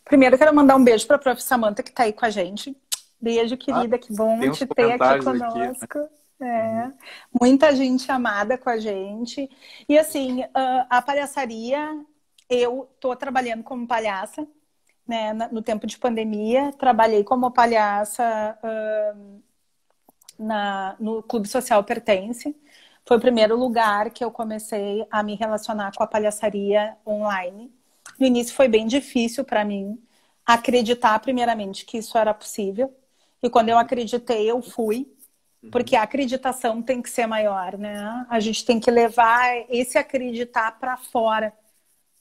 Primeiro, quero mandar um beijo para a prof. Samantha, que está aí com a gente. Beijo, querida, que bom te ter aqui conosco. Aqui, né? Muita gente amada com a gente. E assim, a palhaçaria, eu estou trabalhando como palhaça, né, no tempo de pandemia. Trabalhei como palhaça no Clube Social Pertence. Foi o primeiro lugar que eu comecei a me relacionar com a palhaçaria online. No início foi bem difícil para mim acreditar, primeiramente, que isso era possível. E quando eu acreditei, eu fui. Porque a acreditação tem que ser maior, né? A gente tem que levar esse acreditar para fora,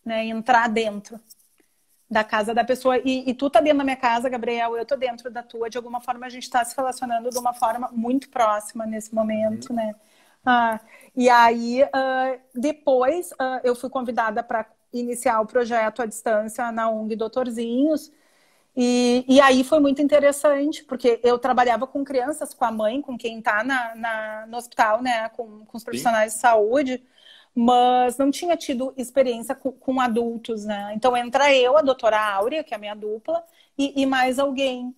né? Entrar dentro da casa da pessoa. E tu tá dentro da minha casa, Gabriel, eu tô dentro da tua. De alguma forma, a gente está se relacionando de uma forma muito próxima nesse momento, né? E aí, depois, eu fui convidada para iniciar o projeto à distância na ONG Doutorzinhos. E aí foi muito interessante, porque eu trabalhava com crianças, com a mãe, com quem está no hospital, né? Com os profissionais de saúde, mas não tinha tido experiência com adultos, né? Então entra eu, a doutora Áurea, que é a minha dupla, e mais alguém.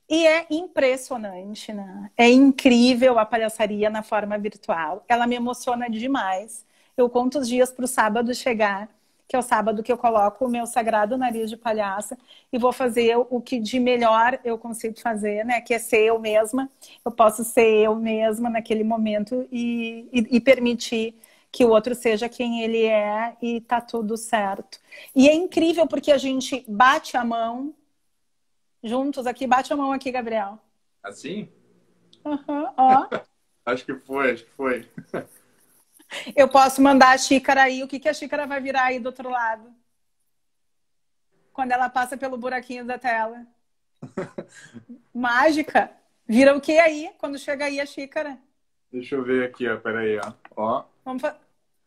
E é impressionante, né? É incrível a palhaçaria na forma virtual. Ela me emociona demais. Eu conto os dias para o sábado chegar, que é o sábado que eu coloco o meu sagrado nariz de palhaça e vou fazer o que de melhor eu consigo fazer, né? Que é ser eu mesma. Eu posso ser eu mesma naquele momento e permitir que o outro seja quem ele é e tá tudo certo. E é incrível porque a gente bate a mão juntos aqui. Bate a mão aqui, Gabriel. Assim? Uhum, ó. Acho que foi, acho que foi. Eu posso mandar a xícara aí. O que que a xícara vai virar aí do outro lado? Quando ela passa pelo buraquinho da tela. Mágica. Vira o que aí? Quando chega aí a xícara? Deixa eu ver aqui, ó. Peraí, ó. Ó. Vamos fa...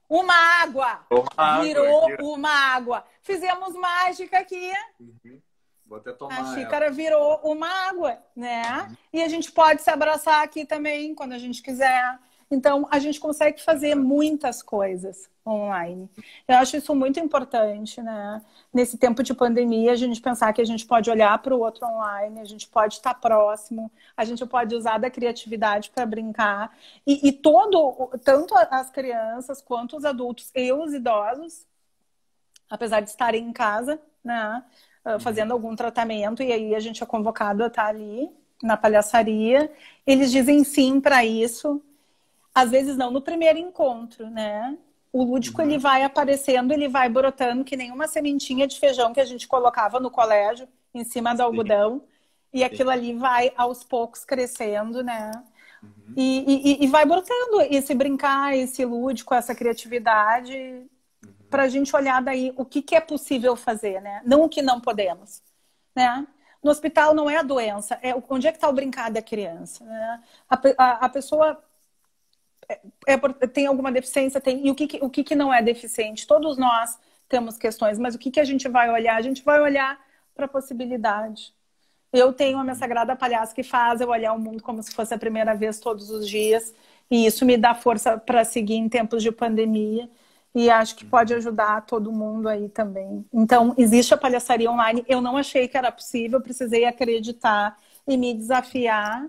Uma água. Toma água aqui, Virou ó. uma água. Fizemos mágica aqui. Uhum. Vou até A tomar ela. xícara virou uma água, né? E a gente pode se abraçar aqui também, quando a gente quiser. Então, a gente consegue fazer muitas coisas online. Eu acho isso muito importante, né? Nesse tempo de pandemia, a gente pensar que a gente pode olhar para o outro online, a gente pode estar próximo, a gente pode usar da criatividade para brincar. Tanto as crianças quanto os adultos e os idosos, apesar de estarem em casa, né? Fazendo algum tratamento, e aí a gente é convocado a estar ali na palhaçaria. Eles dizem sim para isso. Às vezes não no primeiro encontro, né? O lúdico ele vai aparecendo, ele vai brotando que nem uma sementinha de feijão que a gente colocava no colégio em cima do Sim, algodão. E sim. aquilo ali vai aos poucos crescendo, né? Uhum. E vai brotando esse brincar, esse lúdico, essa criatividade para a gente olhar daí o que é possível fazer, né? Não o que não podemos, né? No hospital não é a doença, é onde é que está o brincar da criança, né? A pessoa tem alguma deficiência, tem, e o que não é deficiente? Todos nós temos questões, mas o que a gente vai olhar? A gente vai olhar para a possibilidade. Eu tenho a minha sagrada palhaça que faz eu olhar o mundo como se fosse a primeira vez todos os dias, e isso me dá força para seguir em tempos de pandemia. E acho que pode ajudar todo mundo aí também. Então, existe a palhaçaria online. Eu não achei que era possível, precisei acreditar e me desafiar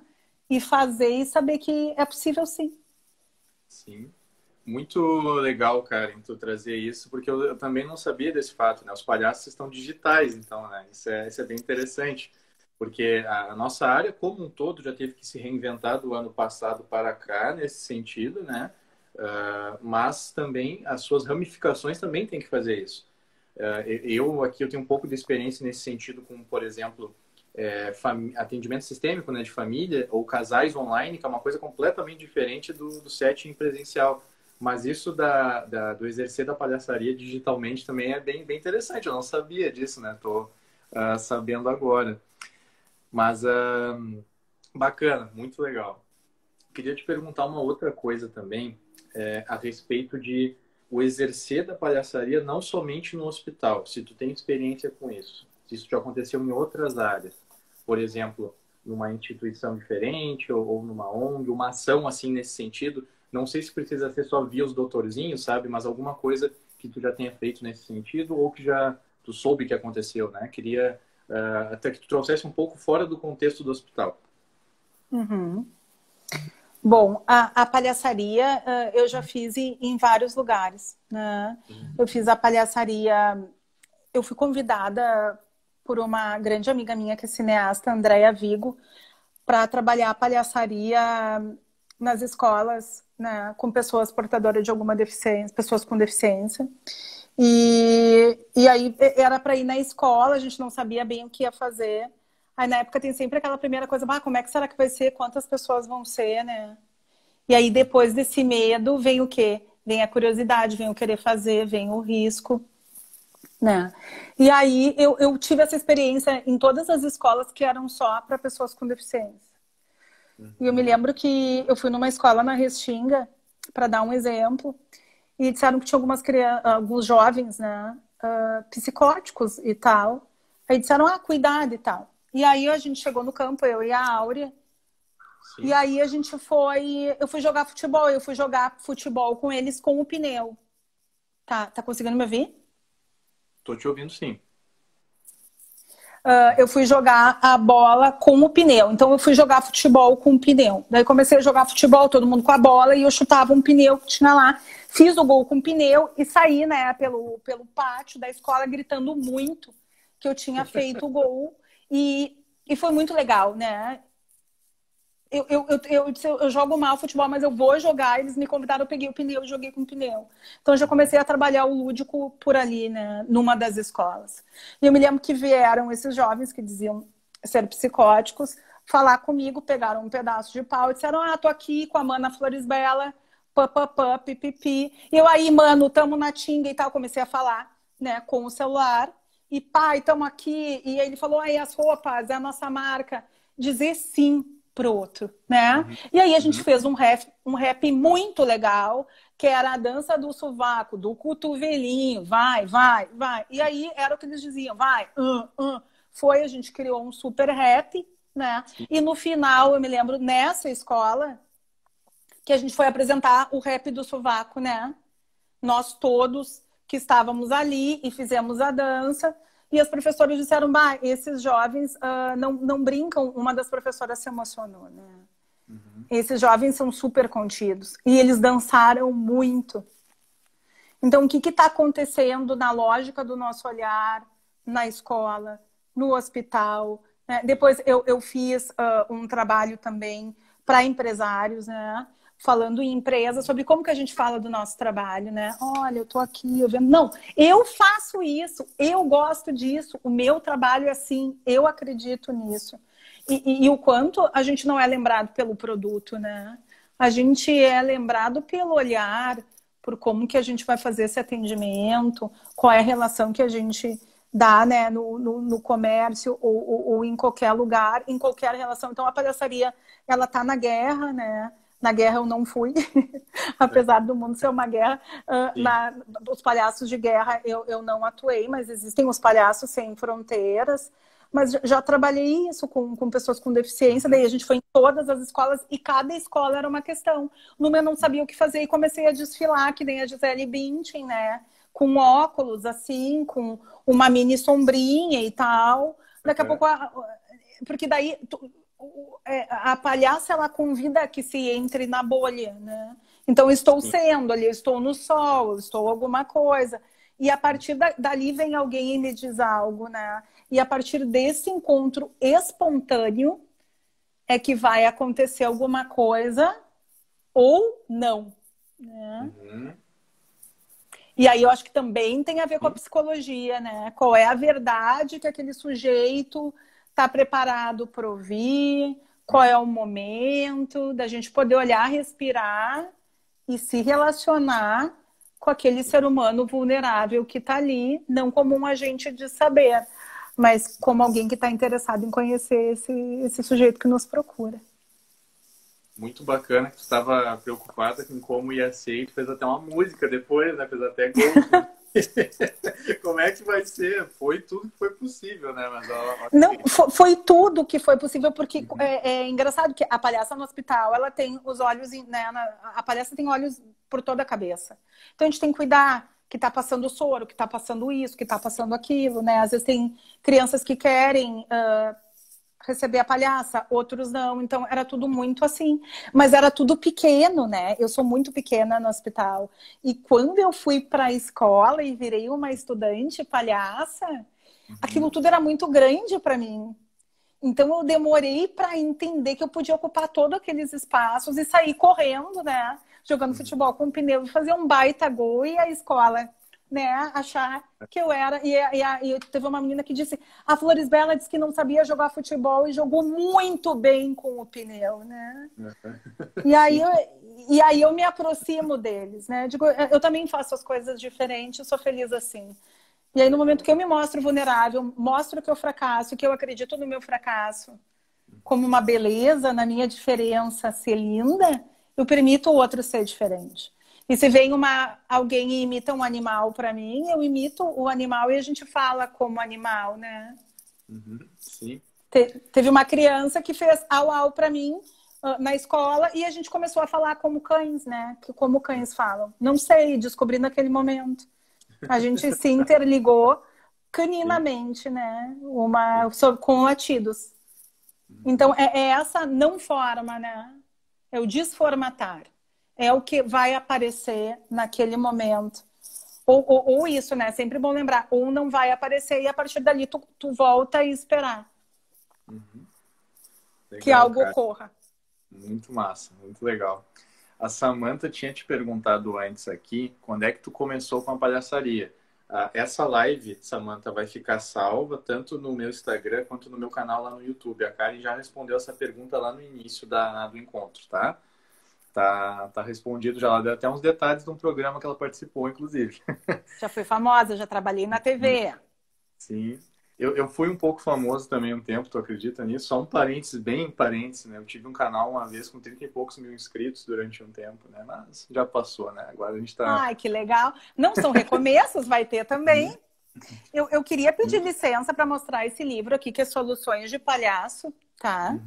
e fazer e saber que é possível sim. Sim. Muito legal, Karen, tu trazer isso, porque eu também não sabia desse fato, né? Os palhaços estão digitais, então, né? Isso é bem interessante, porque a nossa área como um todo já teve que se reinventar do ano passado para cá, nesse sentido, né? Mas também as suas ramificações também têm que fazer isso. Eu tenho um pouco de experiência nesse sentido, como, por exemplo, atendimento sistêmico, né, de família, ou casais online, que é uma coisa completamente diferente do setting presencial. Mas isso do exercer da palhaçaria digitalmente também é bem, bem interessante. Eu não sabia disso, né? Tô sabendo agora. Mas bacana, muito legal. Queria te perguntar uma outra coisa também, a respeito de o exercer da palhaçaria não somente no hospital, se tu tem experiência com isso, se isso já aconteceu em outras áreas, por exemplo, numa instituição diferente ou numa ONG, uma ação assim nesse sentido, não sei se precisa ser só via os doutorzinhos, sabe, mas alguma coisa que tu já tenha feito nesse sentido ou que já tu soube que aconteceu, né? Queria até que tu trouxesse um pouco fora do contexto do hospital. Uhum. Bom, a palhaçaria eu já fiz em vários lugares, né? Eu fiz a palhaçaria, eu fui convidada por uma grande amiga minha que é cineasta, Andréia Vigo, para trabalhar a palhaçaria nas escolas, né, com pessoas portadoras de alguma deficiência, pessoas com deficiência. E aí era para ir na escola, a gente não sabia bem o que ia fazer. Aí na época tem sempre aquela primeira coisa, como é que será que vai ser? Quantas pessoas vão ser, né? E aí depois desse medo vem o quê? Vem a curiosidade, vem o querer fazer, vem o risco, né? E aí eu tive essa experiência em todas as escolas que eram só para pessoas com deficiência. E eu me lembro que eu fui numa escola na Restinga, para dar um exemplo, e disseram que tinha alguns jovens, né, psicóticos e tal. Aí disseram, cuidado e tal. E aí a gente chegou no campo, eu e a Áurea, Sim. e aí eu fui jogar futebol com eles com o pneu. Tá conseguindo me ouvir? Tô te ouvindo, sim. eu fui jogar a bola com o pneu. Então eu fui jogar futebol com o pneu. Daí comecei a jogar futebol, todo mundo com a bola, e eu chutava um pneu que tinha lá. Fiz o gol com o pneu e saí, né, pelo pátio da escola gritando muito que eu tinha feito o gol. E foi muito legal, né? Eu jogo mal futebol, mas eu vou jogar. Eles me convidaram, eu peguei o pneu e joguei com o pneu. Então eu já comecei a trabalhar o lúdico por ali, né? Numa das escolas. E eu me lembro que vieram esses jovens que diziam ser psicóticos falar comigo, pegaram um pedaço de pau e disseram: ah, tô aqui com a mana Florisbela, papapá, pipipi. E eu aí, mano, tamo na tinga e tal. Comecei a falar, né, com o celular. E pai, tamo aqui. E ele falou: aí, as roupas, é a nossa marca. Dizer sim pro outro, né? E aí a gente fez um rap muito legal, que era a dança do sovaco, do cotovelinho, vai, vai, vai. E aí era o que eles diziam, vai, Foi, a gente criou um super rap, né? E no final, eu me lembro, nessa escola, que a gente foi apresentar o rap do sovaco, né? Nós todos que estávamos ali e fizemos a dança. E as professoras disseram, bah, esses jovens não brincam. Uma das professoras se emocionou, né? Esses jovens são super contidos. E eles dançaram muito. Então, o que está acontecendo na lógica do nosso olhar, na escola, no hospital, né? Depois eu fiz um trabalho também para empresários, né? Falando em empresa, sobre como que a gente fala do nosso trabalho, né? Olha, eu tô aqui, eu vendo. Não, eu faço isso, eu gosto disso, o meu trabalho é assim, eu acredito nisso. E o quanto a gente não é lembrado pelo produto, né? A gente é lembrado pelo olhar, por como que a gente vai fazer esse atendimento, qual é a relação que a gente dá, né, no comércio ou em qualquer lugar, em qualquer relação. Então, a palhaçaria, ela tá na guerra, né? Na guerra eu não fui, apesar do mundo ser uma guerra. Os palhaços de guerra eu não atuei, mas existem os palhaços sem fronteiras. Mas já trabalhei isso com pessoas com deficiência, daí a gente foi em todas as escolas e cada escola era uma questão. Numa eu não sabia o que fazer e comecei a desfilar, que nem a Gisele Bündchen, né? Com óculos, assim, com uma mini sombrinha e tal. Daqui a pouco... Porque daí... A palhaça, ela convida a que se entre na bolha, né? Então, eu estou sendo ali, eu estou no sol, eu estou alguma coisa. E a partir dali vem alguém e me diz algo, né? E a partir desse encontro espontâneo é que vai acontecer alguma coisa ou não, né? E aí eu acho que também tem a ver com a psicologia, né? Qual é a verdade que aquele sujeito está preparado para ouvir, qual é o momento da gente poder olhar, respirar e se relacionar com aquele ser humano vulnerável que está ali, não como um agente de saber, mas como alguém que está interessado em conhecer esse sujeito que nos procura. Muito bacana que tu estava preocupada com como ia ser e tu fez até uma música depois, né? Fez até gol. Como é que vai ser? Foi tudo que foi possível, né? Mas, não, foi tudo que foi possível, porque é engraçado que a palhaça no hospital, ela tem os olhos, né? A palhaça tem olhos por toda a cabeça. Então a gente tem que cuidar que tá passando soro, que tá passando isso, que tá passando aquilo, né? Às vezes tem crianças que querem receber a palhaça, outros não. Então era tudo muito assim, mas era tudo pequeno, né? Eu sou muito pequena no hospital. E quando eu fui para a escola e virei uma estudante palhaça, aquilo tudo era muito grande para mim. Então eu demorei para entender que eu podia ocupar todos aqueles espaços e sair correndo, né? Jogando futebol com pneu e fazer um baita gol e a escola, né, achar que eu era. E teve uma menina que disse: a Florisbela disse que não sabia jogar futebol e jogou muito bem com o pneu, né? E aí eu me aproximo deles, né? Digo, eu também faço as coisas diferentes, eu sou feliz assim. E aí no momento que eu me mostro vulnerável, mostro que eu fracasso, que eu acredito no meu fracasso como uma beleza, na minha diferença ser linda, eu permito o outro ser diferente. E se vem alguém e imita um animal para mim, eu imito o animal e a gente fala como animal, né? Sim. Teve uma criança que fez au-au para mim na escola e a gente começou a falar como cães, né? Como cães falam. Não sei, descobri naquele momento. A gente se interligou Sim. caninamente, né? Sim. Com latidos. Então, é essa não forma, né? É o desformatar. É o que vai aparecer naquele momento. Ou isso, né? Sempre bom lembrar. Ou não vai aparecer e a partir dali tu volta a esperar Uhum. que Legal, algo cara. ocorra. Muito massa, muito legal. A Samantha tinha te perguntado antes aqui, quando é que tu começou com a palhaçaria? Essa live, Samantha, vai ficar salva tanto no meu Instagram quanto no meu canal lá no YouTube. A Karen já respondeu essa pergunta lá no início do encontro, tá? Tá respondido já. Ela deu até uns detalhes de um programa que ela participou, inclusive. Já fui famosa, já trabalhei na TV. Sim. Eu fui um pouco famoso também um tempo, tu acredita nisso? Só um parênteses, bem parênteses, né? Eu tive um canal uma vez com 30 e poucos mil inscritos durante um tempo, né? Mas já passou, né? Agora a gente tá. Ai, que legal. Não são recomeços, vai ter Uhum. também. Eu queria pedir licença para mostrar esse livro aqui, que é Soluções de Palhaço, tá?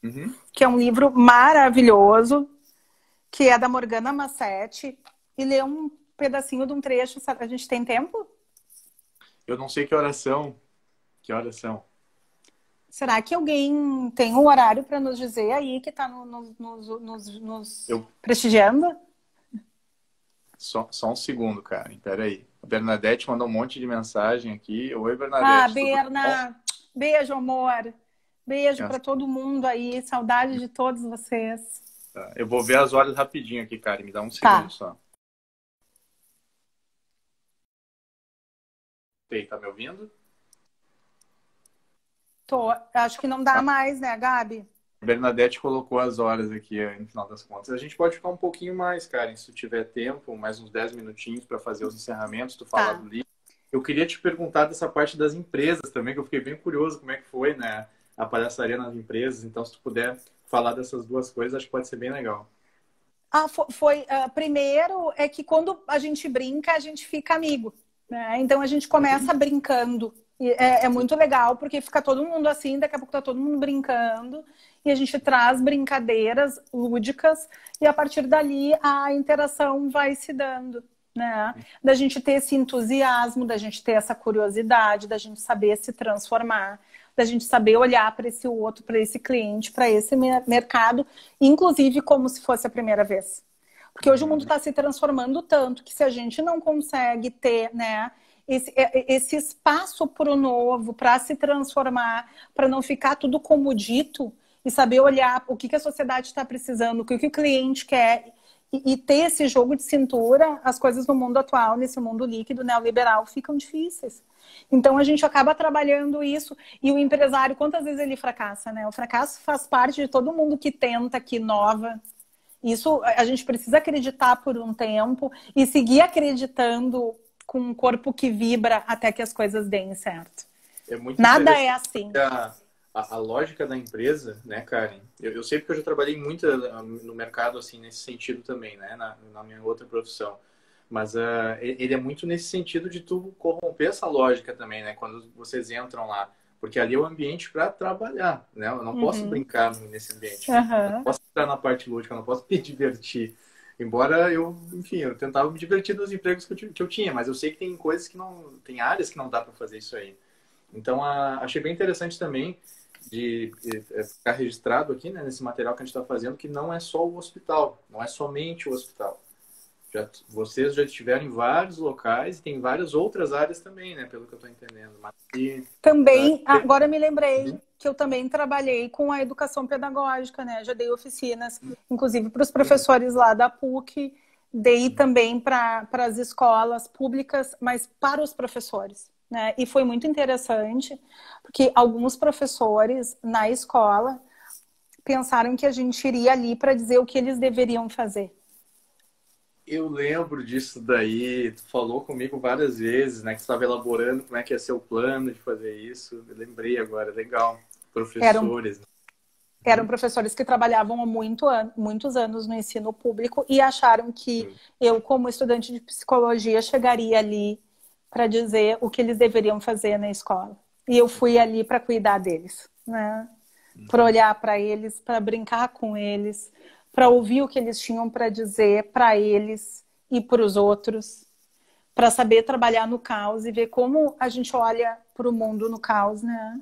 Uhum. Uhum. Que é um livro maravilhoso, que é da Morgana Massetti. E ler um pedacinho de um trecho, sabe? A gente tem tempo? Eu não sei que oração. Que oração? Será que alguém tem um horário para nos dizer aí que está nos Eu... prestigiando? Só um segundo, cara. Pera aí. A Bernadette mandou um monte de mensagem aqui. Oi, Ah, Bernadette, tudo bom? Berna, beijo, amor. Beijo É, para todo mundo aí. Saudade de todos vocês. tá. Eu vou ver as horas rapidinho aqui, cara. Me dá um segundo Tá. só. Ei, tá me ouvindo? Tô. Acho que não dá Ah, mais, né, Gabi? a Bernadette colocou as horas aqui, no final das contas. A gente pode ficar um pouquinho mais, Karen, se tu tiver tempo, mais uns 10 minutinhos para fazer os encerramentos, tu falar Tá. do livro. Eu queria te perguntar dessa parte das empresas também, que eu fiquei bem curioso como é que foi, né, a palhaçaria nas empresas. Então, se tu puder falar dessas duas coisas, acho que pode ser bem legal. Primeiro é que quando a gente brinca, a gente fica amigo, né? Então a gente começa brincando. E é Sim. muito legal, porque fica todo mundo assim, daqui a pouco tá todo mundo brincando, e a gente traz brincadeiras lúdicas, e a partir dali a interação vai se dando, né? Da gente ter esse entusiasmo, da gente ter essa curiosidade, da gente saber se transformar, da gente saber olhar para esse outro, para esse cliente, para esse mercado, inclusive como se fosse a primeira vez. Porque hoje o mundo Uhum. está se transformando tanto que se a gente não consegue ter, né, esse espaço para o novo, para se transformar, para não ficar tudo como dito e saber olhar o que a sociedade está precisando, o que o cliente quer e ter esse jogo de cintura, as coisas no mundo atual, nesse mundo líquido, neoliberal, ficam difíceis. Então a gente acaba trabalhando isso e o empresário, quantas vezes ele fracassa, né? O fracasso faz parte de todo mundo que tenta, que inova. Isso a gente precisa acreditar por um tempo e seguir acreditando com um corpo que vibra até que as coisas deem certo. É muito Nada é interessante assim. a lógica da empresa, né, Karen? Eu sei porque eu já trabalhei muito no mercado, assim, nesse sentido também, né, na minha outra profissão. Mas ele é muito nesse sentido de tu corromper essa lógica também, né, quando vocês entram lá. Porque ali é o ambiente para trabalhar, né? Eu não posso Uhum. brincar nesse ambiente. Eu não Uhum. posso entrar na parte lúdica, eu não posso me divertir. Embora eu, enfim, eu tentava me divertir nos empregos que eu tinha, mas eu sei que tem coisas que não, tem áreas que não dá para fazer isso aí. Então, achei bem interessante também de ficar registrado aqui, né, nesse material que a gente está fazendo, que não é só o hospital, não é somente o hospital. Vocês já estiveram em vários locais e tem várias outras áreas também, né, pelo que eu estou entendendo. Mas, Também, agora me uhum, lembrei que eu também trabalhei com a educação pedagógica, né? Já dei oficinas, inclusive para os professores lá da PUC, dei também para as escolas públicas, mas para os professores, né? E foi muito interessante, porque alguns professores na escola pensaram que a gente iria ali para dizer o que eles deveriam fazer. eu lembro disso daí, tu falou comigo várias vezes, né, que tu estava elaborando como é que ia ser o plano de fazer isso. Eu lembrei agora, legal. Eram Professores. eram Uhum. professores que trabalhavam há muitos anos no ensino público e acharam que eu, como estudante de psicologia, chegaria ali para dizer o que eles deveriam fazer na escola. E eu fui ali para cuidar deles, né? Para Uhum. olhar para eles, para brincar com eles, para ouvir o que eles tinham para dizer para eles e para os outros, para saber trabalhar no caos e ver como a gente olha para o mundo no caos, né?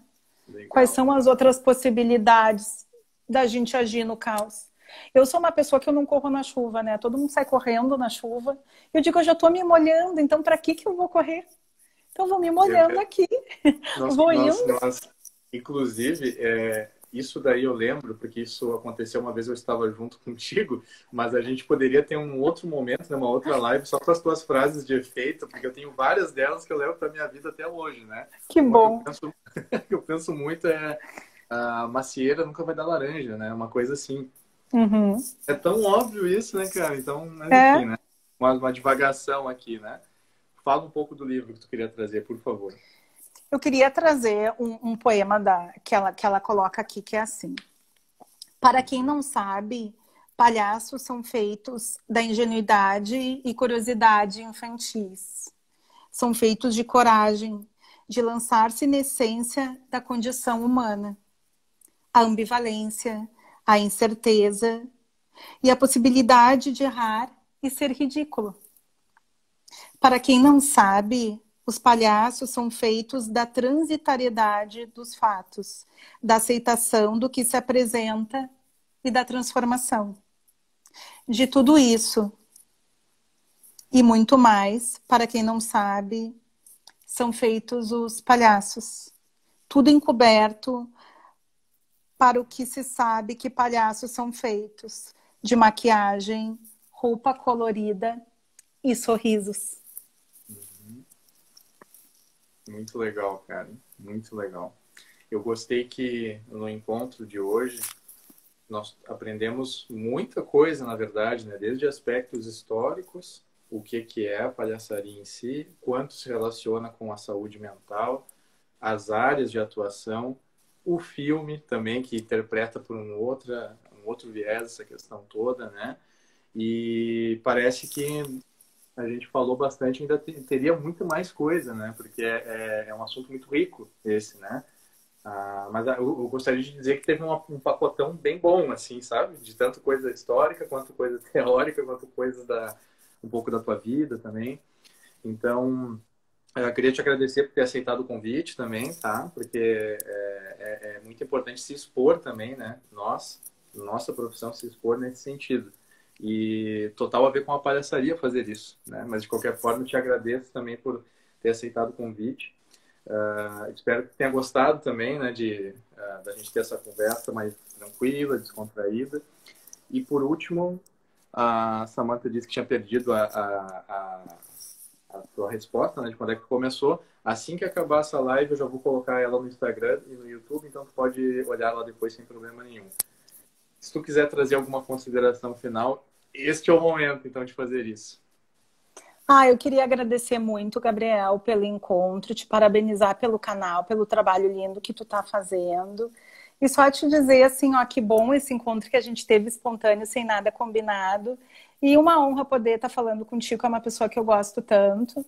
Legal. Quais são as outras possibilidades da gente agir no caos? Eu sou uma pessoa que eu não corro na chuva, né? Todo mundo sai correndo na chuva. Eu digo, eu já estou me molhando, então para que eu vou correr? Então eu vou me molhando aqui. Vou indo. Inclusive, isso daí eu lembro, porque isso aconteceu uma vez, eu estava junto contigo, mas a gente poderia ter um outro momento, né, uma outra live, só com as tuas frases de efeito, porque eu tenho várias delas que eu levo para minha vida até hoje, né? Que bom. Que eu penso muito a macieira nunca vai dar laranja, né? Uma coisa assim. Uhum. É tão óbvio isso, né, cara? Então, mas enfim, né? Uma divagação aqui, né? Fala um pouco do livro que tu queria trazer, por favor. Eu queria trazer um poema que ela coloca aqui, que é assim. Para quem não sabe, palhaços são feitos da ingenuidade e curiosidade infantis. São feitos de coragem, de lançar-se na essência da condição humana. A ambivalência, a incerteza e a possibilidade de errar e ser ridículo. Para quem não sabe, os palhaços são feitos da transitoriedade dos fatos, da aceitação do que se apresenta e da transformação. De tudo isso e muito mais, para quem não sabe, são feitos os palhaços. Tudo encoberto para o que se sabe que palhaços são feitos, de maquiagem, roupa colorida e sorrisos. Muito legal, cara. Muito legal. Eu gostei que no encontro de hoje nós aprendemos muita coisa, na verdade, né? Desde aspectos históricos, o que é a palhaçaria em si, quanto se relaciona com a saúde mental, as áreas de atuação, o filme também, que interpreta por um outro viés essa questão toda, né? E parece que a gente falou bastante, ainda teria muito mais coisa, né? Porque é um assunto muito rico esse, né? Mas eu gostaria de dizer que teve um pacotão bem bom, assim, sabe? De tanto coisa histórica, quanto coisa teórica, quanto coisa um pouco da tua vida também. Então, eu queria te agradecer por ter aceitado o convite também, tá? Porque é muito importante se expor também, né? Nossa profissão, se expor nesse sentido. E total a ver com a palhaçaria fazer isso, né? Mas de qualquer forma, eu te agradeço também por ter aceitado o convite. Espero que tenha gostado também, né? Da gente ter essa conversa mais tranquila, descontraída. E por último, a Samantha disse que tinha perdido a sua resposta, né? De quando é que começou. Assim que acabar essa live, eu já vou colocar ela no Instagram e no YouTube, então tu pode olhar lá depois sem problema nenhum. Se tu quiser trazer alguma consideração final, este é o momento, então, de fazer isso. Eu queria agradecer muito, Gabriel, pelo encontro, te parabenizar pelo canal, pelo trabalho lindo que tu tá fazendo. E só te dizer, assim, ó, que bom esse encontro que a gente teve espontâneo, sem nada combinado. E uma honra poder estar falando contigo, é uma pessoa que eu gosto tanto,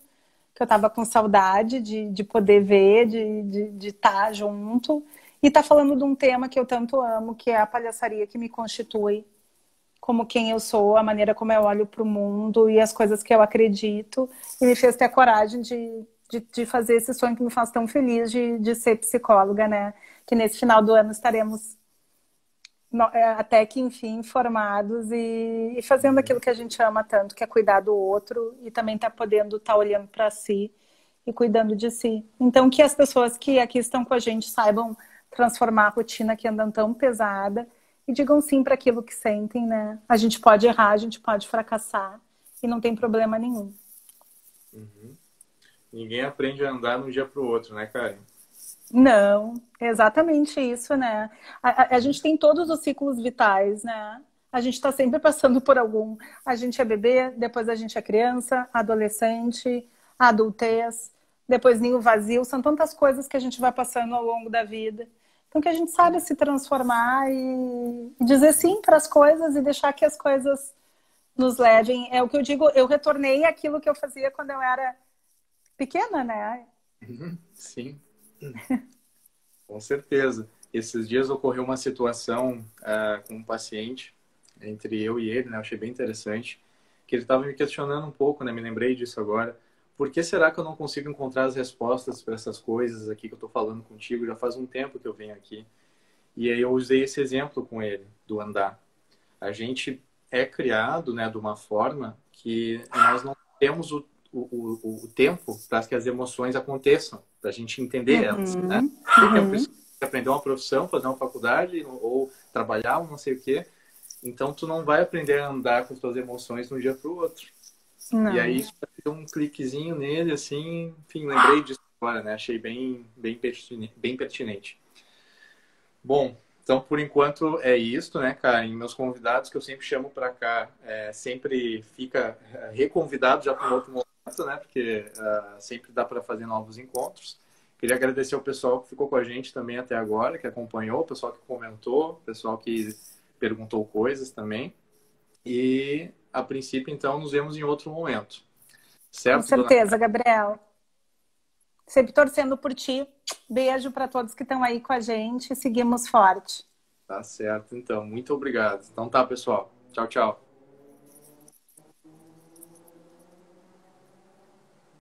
que eu tava com saudade de poder ver, de estar junto. E tá falando de um tema que eu tanto amo, que é a palhaçaria que me constitui como quem eu sou, a maneira como eu olho para o mundo e as coisas que eu acredito. E me fez ter a coragem de fazer esse sonho que me faz tão feliz de ser psicóloga, né? Que nesse final do ano estaremos até que, enfim, formados e fazendo aquilo que a gente ama tanto, que é cuidar do outro e também tá podendo estar olhando para si e cuidando de si. Então, que as pessoas que aqui estão com a gente saibam transformar a rotina que anda tão pesada e digam sim para aquilo que sentem, né? A gente pode errar, a gente pode fracassar e não tem problema nenhum. Uhum. Ninguém aprende a andar de um dia para o outro, né, Karen? Não, é exatamente isso, né? A gente tem todos os ciclos vitais, né? A gente está sempre passando por algum. A gente é bebê, depois a gente é criança, adolescente, adultez, depois ninho vazio. São tantas coisas que a gente vai passando ao longo da vida. Então, que a gente saiba se transformar e dizer sim para as coisas e deixar que as coisas nos levem. É o que eu digo, eu retornei àquilo que eu fazia quando eu era pequena, né? Sim, com certeza. Esses dias ocorreu uma situação com um paciente, entre eu e ele, né? Eu achei bem interessante, que ele estava me questionando um pouco, né? Me lembrei disso agora. por que será que eu não consigo encontrar as respostas para essas coisas aqui que eu estou falando contigo? Já faz um tempo que eu venho aqui. E aí eu usei esse exemplo com ele, do andar. A gente é criado, né, de uma forma que nós não temos o tempo para que as emoções aconteçam, para a gente entender elas, né? Tem tempo de aprender uma profissão, fazer uma faculdade, ou trabalhar, ou não sei o quê. Então, tu não vai aprender a andar com as tuas emoções de um dia para o outro. Não. E aí, isso deu um cliquezinho nele, assim, enfim, lembrei disso agora, né? Achei bem pertinente. Bom, então, por enquanto é isso, né, cara? E meus convidados que eu sempre chamo para cá, sempre fica reconvidado já para um outro momento, né? Porque sempre dá para fazer novos encontros. Queria agradecer ao pessoal que ficou com a gente também até agora, que acompanhou, o pessoal que comentou, o pessoal que perguntou coisas também. E, a princípio, então, nos vemos em outro momento. Certo, Com certeza, Gabriel. Sempre torcendo por ti. Beijo para todos que estão aí com a gente. Seguimos forte. Tá certo, então. Muito obrigado. Então tá, pessoal. Tchau, tchau.